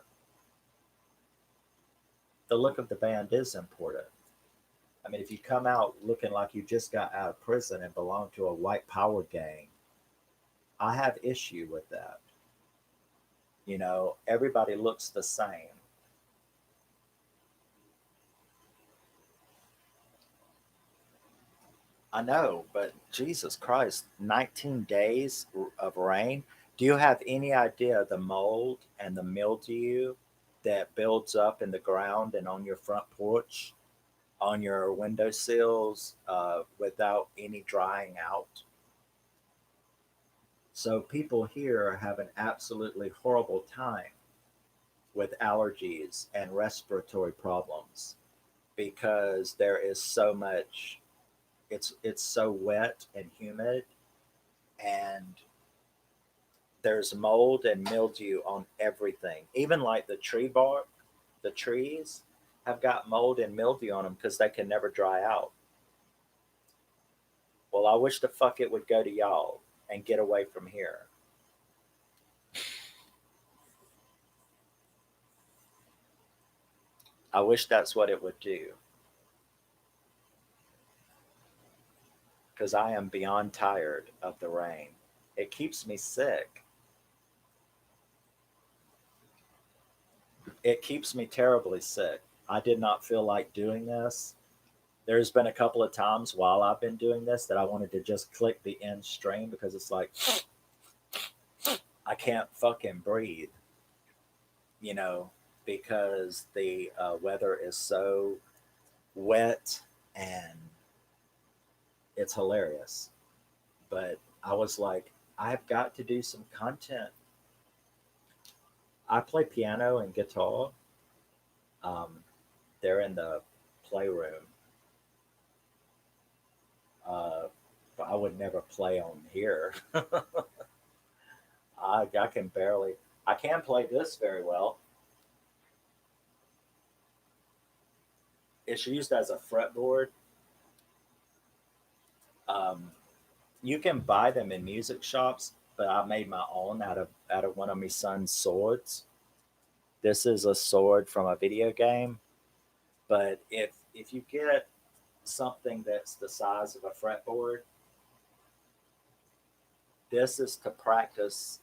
The look of the band is important. I mean, if you come out looking like you just got out of prison and belong to a white power gang, I have issue with that. Everybody looks the same. I know, but Jesus Christ, 19 days of rain. Do you have any idea the mold and the mildew that builds up in the ground and on your front porch, on your windowsills, without any drying out? So people here have an absolutely horrible time with allergies and respiratory problems because there is so much. It's so wet and humid, and there's mold and mildew on everything. Even like the tree bark, the trees have got mold and mildew on them because they can never dry out. Well, I wish the fuck it would go to y'all and get away from here. I wish that's what it would do because I am beyond tired of the rain. It keeps me sick. It keeps me terribly sick. I did not feel like doing this. There's been a couple of times while I've been doing this that I wanted to just click the end stream because it's like I can't fucking breathe, you know, because the weather is so wet and it's hilarious. But I was like, I've got to do some content. I play piano and guitar. Um, they're in the playroom. Uh, but I would never play on here. I can barely. I can play this very well. It's used as a fretboard. Um, you can buy them in music shops, but I made my own out of one of my son's swords. This is a sword from a video game, but if you get something that's the size of a fretboard, this is to practice.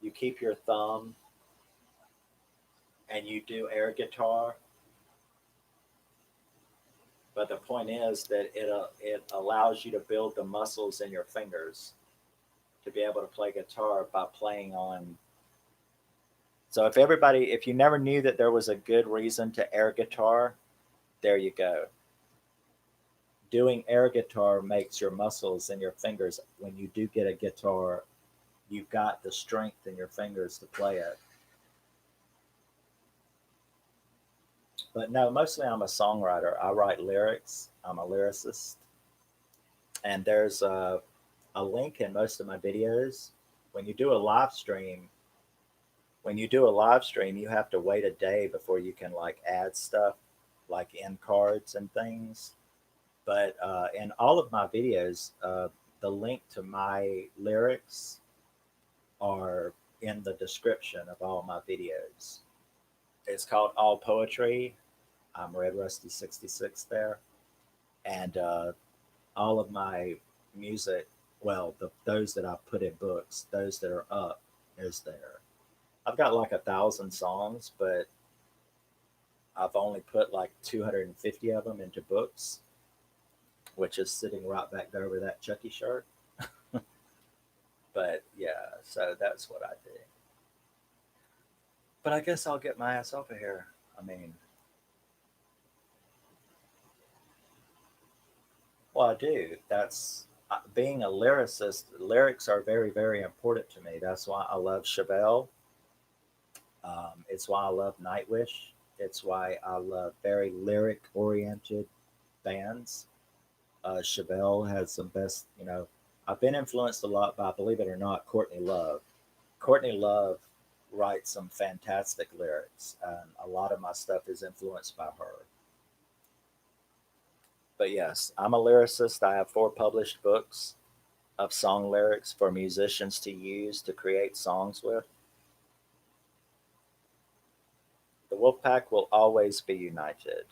You keep your thumb and you do air guitar, but the point is that it allows you to build the muscles in your fingers to be able to play guitar by playing on. So if you never knew that there was a good reason to air guitar, there you go. Doing air guitar makes your muscles in your fingers. When you do get a guitar, you've got the strength in your fingers to play it. But no, mostly I'm a songwriter. I write lyrics. I'm a lyricist, and there's a link in most of my videos. When you do a live stream, when you do a live stream, you have to wait a day before you can like add stuff, like end cards and things. But in all of my videos, the link to my lyrics are in the description of all my videos. It's called All Poetry. I'm Red Rusty 66 there, and all of my music. Well, those that I put in books, those that are up, is there. I've got like 1,000 songs, but I've only put like 250 of them into books, which is sitting right back there over that Chucky shirt. But yeah, so that's what I do. But I guess I'll get my ass over here. I mean, well, I do. That's being a lyricist. Lyrics are very, very important to me. That's why I love Chevelle. It's why I love Nightwish. It's why I love very lyric oriented bands. Chevelle has some best. I've been influenced a lot by, believe it or not, Courtney Love. Courtney Love writes some fantastic lyrics, and a lot of my stuff is influenced by her. But yes, I'm a lyricist. I have 4 published books of song lyrics for musicians to use to create songs with. The Wolfpack will always be united.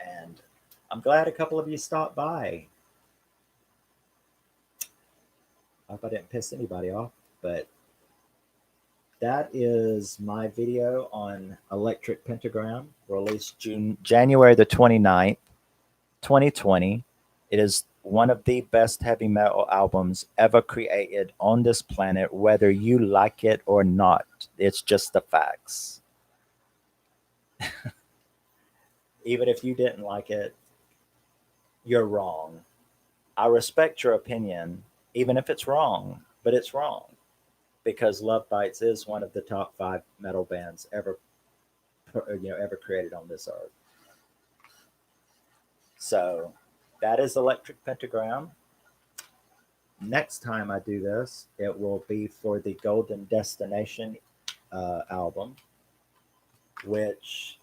And I'm glad a couple of you stopped by. I hope I didn't piss anybody off, but that is my video on Electric Pentagram, released January the 29th, 2020. It is one of the best heavy metal albums ever created on this planet, whether you like it or not. It's just the facts. Even if you didn't like it, you're wrong. I respect your opinion, even if it's wrong, but it's wrong because Lovebites is one of the top 5 metal bands ever, ever created on this earth. So that is Electric Pentagram. Next time I do this, it will be for the Golden Destination album, which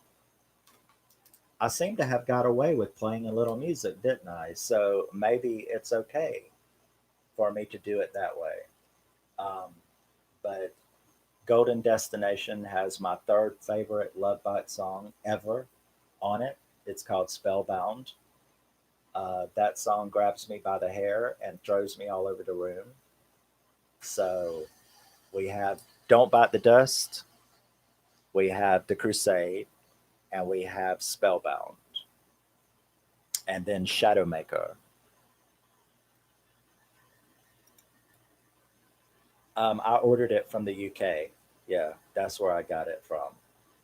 I seem to have got away with playing a little music, didn't I? So maybe it's okay for me to do it that way. But Golden Destination has my 3rd favorite Love Bite song ever on it. It's called Spellbound. That song grabs me by the hair and throws me all over the room. So we have Don't Bite the Dust, we have The Crusade, and we have Spellbound. And then Shadowmaker. I ordered it from the UK. Yeah, that's where I got it from.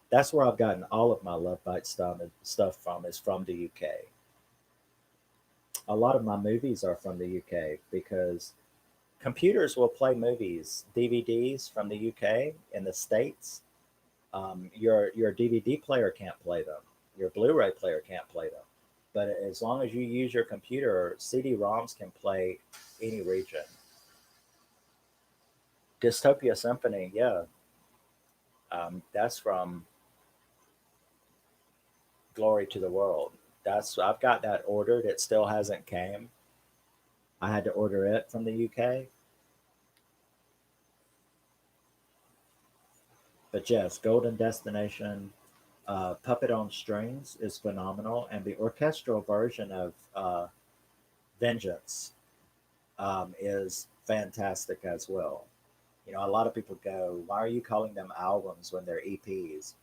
That's where I've gotten all of my Love Bite stuff from, is from the UK. A lot of my movies are from the UK because computers will play movies, DVDs from the UK in the States. Your DVD player can't play them. Your Blu-ray player can't play them. But as long as you use your computer, CD-ROMs can play any region. Dystopia Symphony, yeah, that's from Glory to the World. That's I've got that ordered. It still hasn't came. I had to order it from the UK. But yes, Golden Destination, Puppet on Strings is phenomenal, and the orchestral version of Vengeance is fantastic as well. A lot of people go, "Why are you calling them albums when they're EPs?"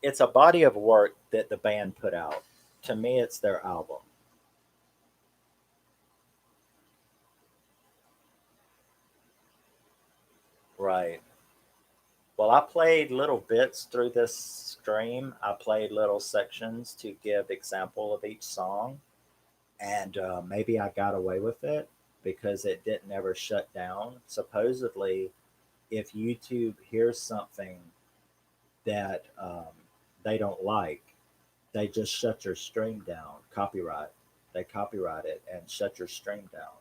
It's a body of work that the band put out. To me, it's their album. Right. Well, I played little bits through this stream. I played little sections to give example of each song, and maybe I got away with it because it didn't ever shut down. Supposedly, if YouTube hears something that they don't like, they just shut your stream down. Copyright. They copyright it and shut your stream down.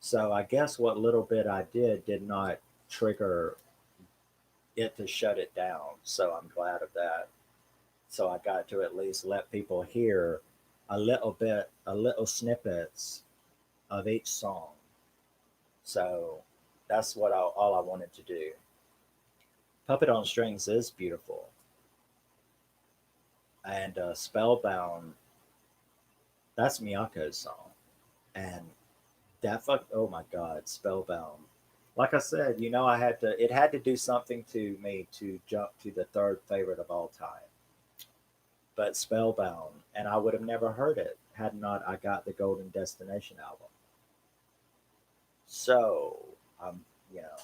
So I guess what little bit I did not trigger it to shut it down. So I'm glad of that. So I got to at least let people hear a little bit, a little snippets of each song. So that's all I wanted to do. Puppet on Strings is beautiful. And Spellbound, that's Miyako's song. And oh my God, Spellbound. Like I said, it had to do something to me to jump to the 3rd favorite of all time. But Spellbound, and I would have never heard it had not I got the Golden Destination album. So, I'm, you know,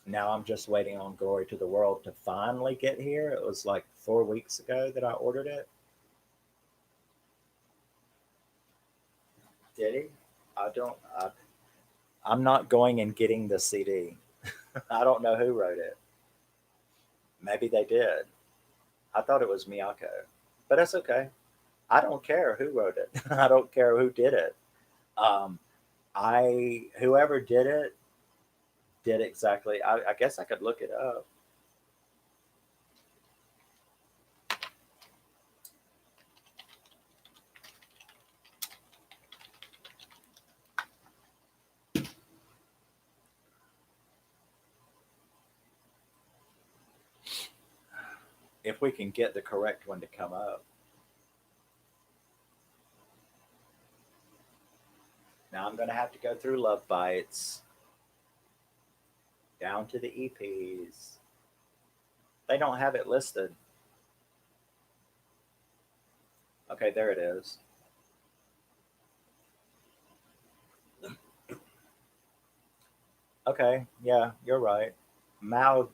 now I'm just waiting on Glory to the World to finally get here. It was like 4 weeks ago that I ordered it. Did he? I don't. I'm not going and getting the CD. I don't know who wrote it. Maybe they did. I thought it was Miyako, but that's okay. I don't care who wrote it. I don't care who did it. Um, I whoever did it, did exactly. I guess I could look it up. If we can get the correct one to come up. Now I'm going to have to go through Lovebites down to the EPs. They don't have it listed. Okay, there it is. Okay, yeah, you're right. Mao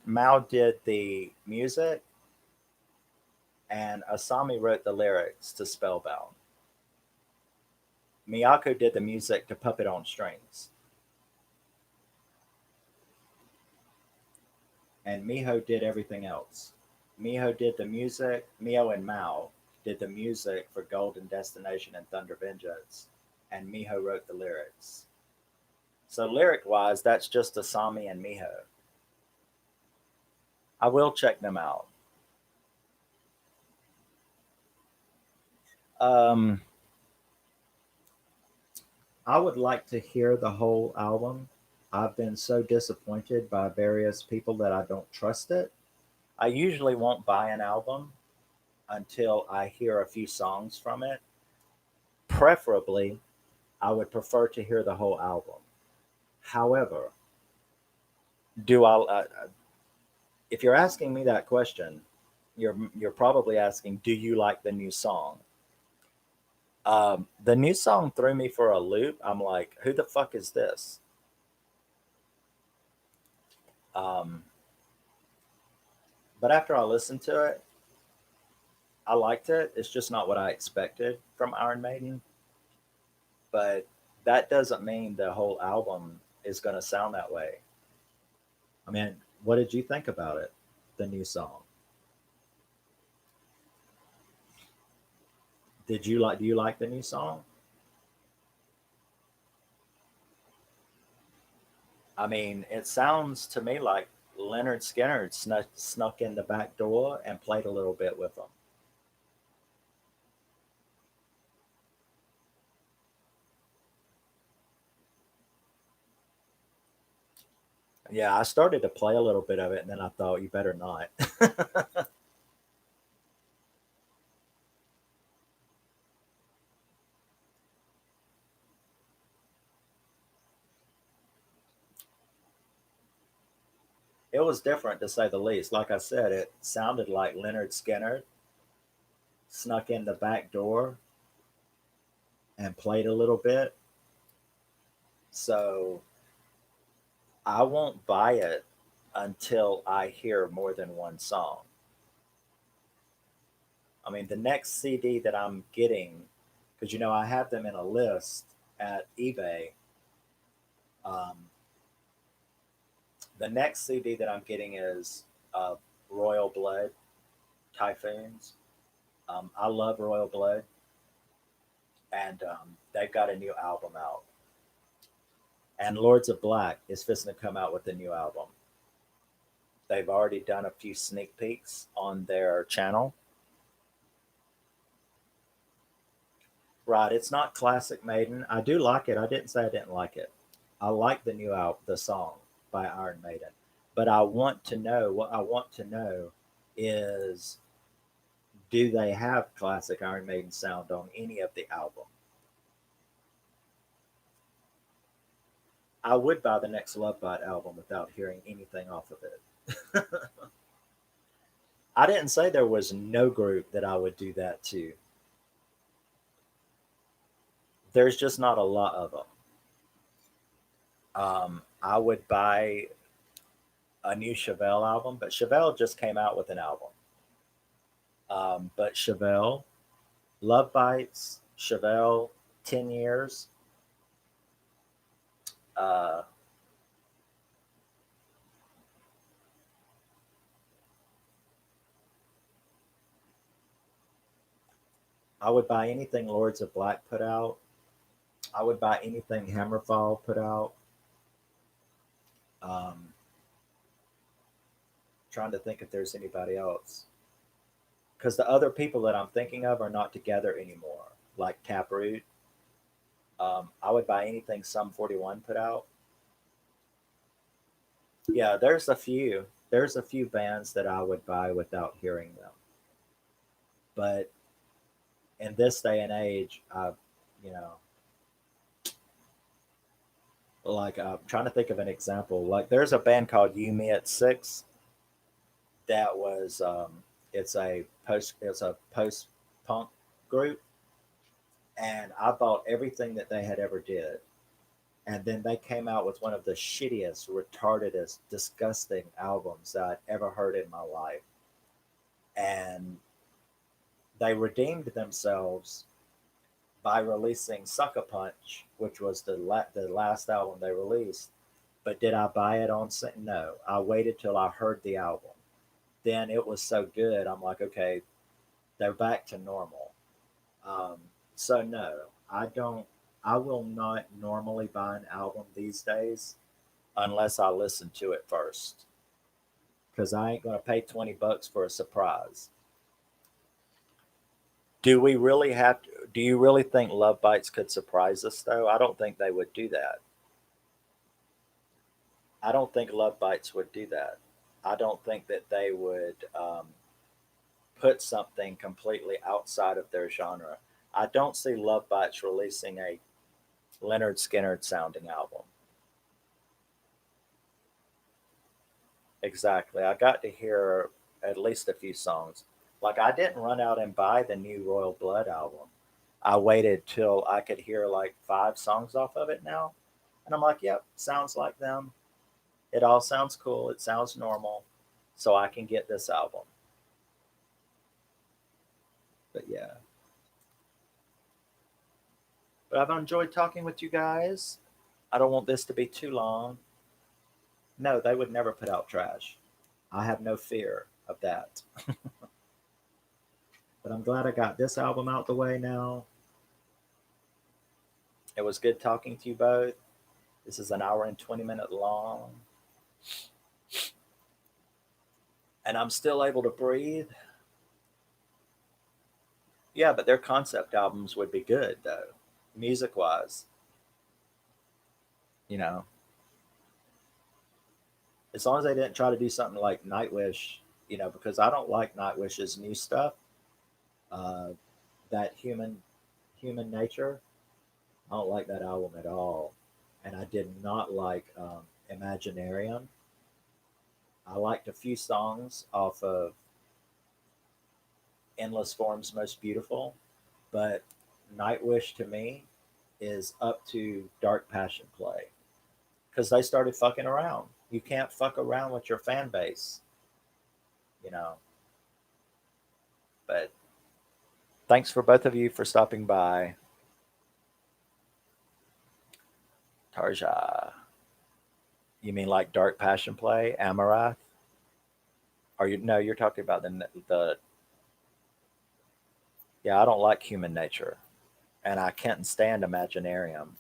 did the music, and Asami wrote the lyrics to Spellbound. Miyako did the music to Puppet on Strings, and Miho did everything else. Miho did the music. Miho and Mao did the music for Golden Destination and Thunder Vengeance, and Miho wrote the lyrics. So lyric wise, that's just Asami and Miho. I will check them out. Um, I would like to hear the whole album. I've been so disappointed by various people that I don't trust it. I usually won't buy an album until I hear a few songs from it. Preferably, I would prefer to hear the whole album. However, do I? If you're asking me that question, you're probably asking, do you like the new song? The new song threw me for a loop. I'm like, who the fuck is this? Um, but after I listened to it, I liked it. It's just not what I expected from Iron Maiden. But that doesn't mean the whole album is going to sound that way. I mean, what did you think about it? The new song. Did you like? Do you like the new song? I mean, it sounds to me like Leonard Skinner snuck in the back door and played a little bit with them. Yeah, I started to play a little bit of it, and then I thought, you better not. It was different to say the least. Like I said, it sounded like Leonard Skinner snuck in the back door and played a little bit. So I won't buy it until I hear more than one song. I mean, the next CD that I'm getting, because I have them in a list at eBay. Um, the next CD that I'm getting is Royal Blood Typhoons. I love Royal Blood, and they've got a new album out. And Lords of Black is fixing to come out with a new album. They've already done a few sneak peeks on their channel. Right, it's not classic Maiden. I do like it. I didn't say I didn't like it. I like the new album, the song by Iron Maiden. But I want to know what I want to know is, do they have classic Iron Maiden sound on any of the album? I would buy the next Lovebite album without hearing anything off of it. I didn't say there was no group that I would do that to. There's just not a lot of them. I would buy a new Chevelle album, but Chevelle just came out with an album. But Chevelle, Love Bites, Chevelle, 10 Years. Uh, I would buy anything Lords of Black put out. I would buy anything Hammerfall put out. Um, trying to think if there's anybody else. Because the other people that I'm thinking of are not together anymore, like Taproot. I would buy anything Sum 41 put out. Yeah, there's a few. There's a few bands that I would buy without hearing them. But in this day and age, you know, like I'm trying to think of an example. Like there's a band called You Me at Six that was it's a post punk group, and I bought everything that they had ever did. And then they came out with one of the shittiest, retardedest, disgusting albums that I'd ever heard in my life. And they redeemed themselves by releasing Sucker Punch, which was the last album they released. But did I buy it on? No, I waited till I heard the album. Then it was so good. I'm like, okay, they're back to normal. Um, so no, I don't. I will not normally buy an album these days unless I listen to it first, because I ain't gonna pay $20 for a surprise. Do we really have to? Do you really think Love Bites could surprise us though? I don't think they would do that. I don't think Love Bites would do that. I don't think that they would put something completely outside of their genre. I don't see Love Bites releasing a Leonard Skinner sounding album. Exactly. I got to hear at least a few songs. Like I didn't run out and buy the new Royal Blood album. I waited till I could hear like 5 songs off of it now. And I'm like, yep, sounds like them. It all sounds cool. It sounds normal. So I can get this album. But yeah. But I've enjoyed talking with you guys. I don't want this to be too long. No, they would never put out trash. I have no fear of that. But I'm glad I got this album out the way now. It was good talking to you both. This is an hour and 20-minute long. And I'm still able to breathe. Yeah, but their concept albums would be good, though, music wise. You know, as long as they didn't try to do something like Nightwish, because I don't like Nightwish's new stuff. Uh, that human nature, I don't like that album at all. And I did not like Imaginarium. I liked a few songs off of Endless Form's Most Beautiful, but Nightwish to me is up to Dark Passion Play because they started fucking around. You can't fuck around with your fan base, you know. But thanks for both of you for stopping by. Tarja, you mean like Dark Passion Play, Amarath? Or you no, you're talking about the yeah, I don't like Human Nature, and I can't stand Imaginarium.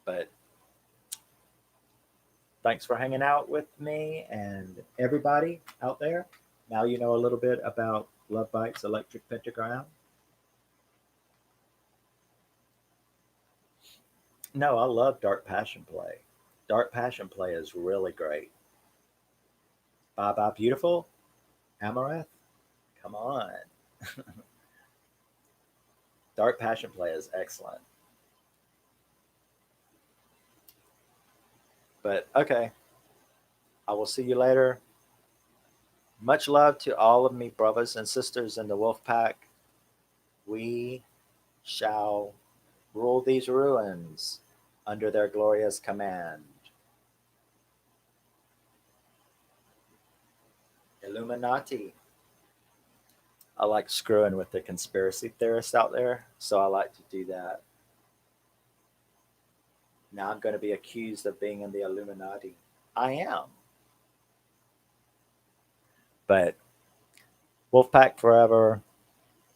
But thanks for hanging out with me and everybody out there. Now you know a little bit about Love Bites Electric Pentagram. No, I love Dark Passion Play. Dark Passion Play is really great. Bye Bye Beautiful, Amaranth, come on. Dark Passion Play is excellent. But okay, I will see you later. Much love to all of me brothers and sisters in the Wolf Pack. We shall rule these ruins under their glorious command. Illuminati. I like screwing with the conspiracy theorists out there, so I like to do that. Now I'm going to be accused of being in the Illuminati. I am. But Wolfpack forever.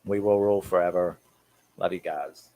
We will rule forever. Love you guys.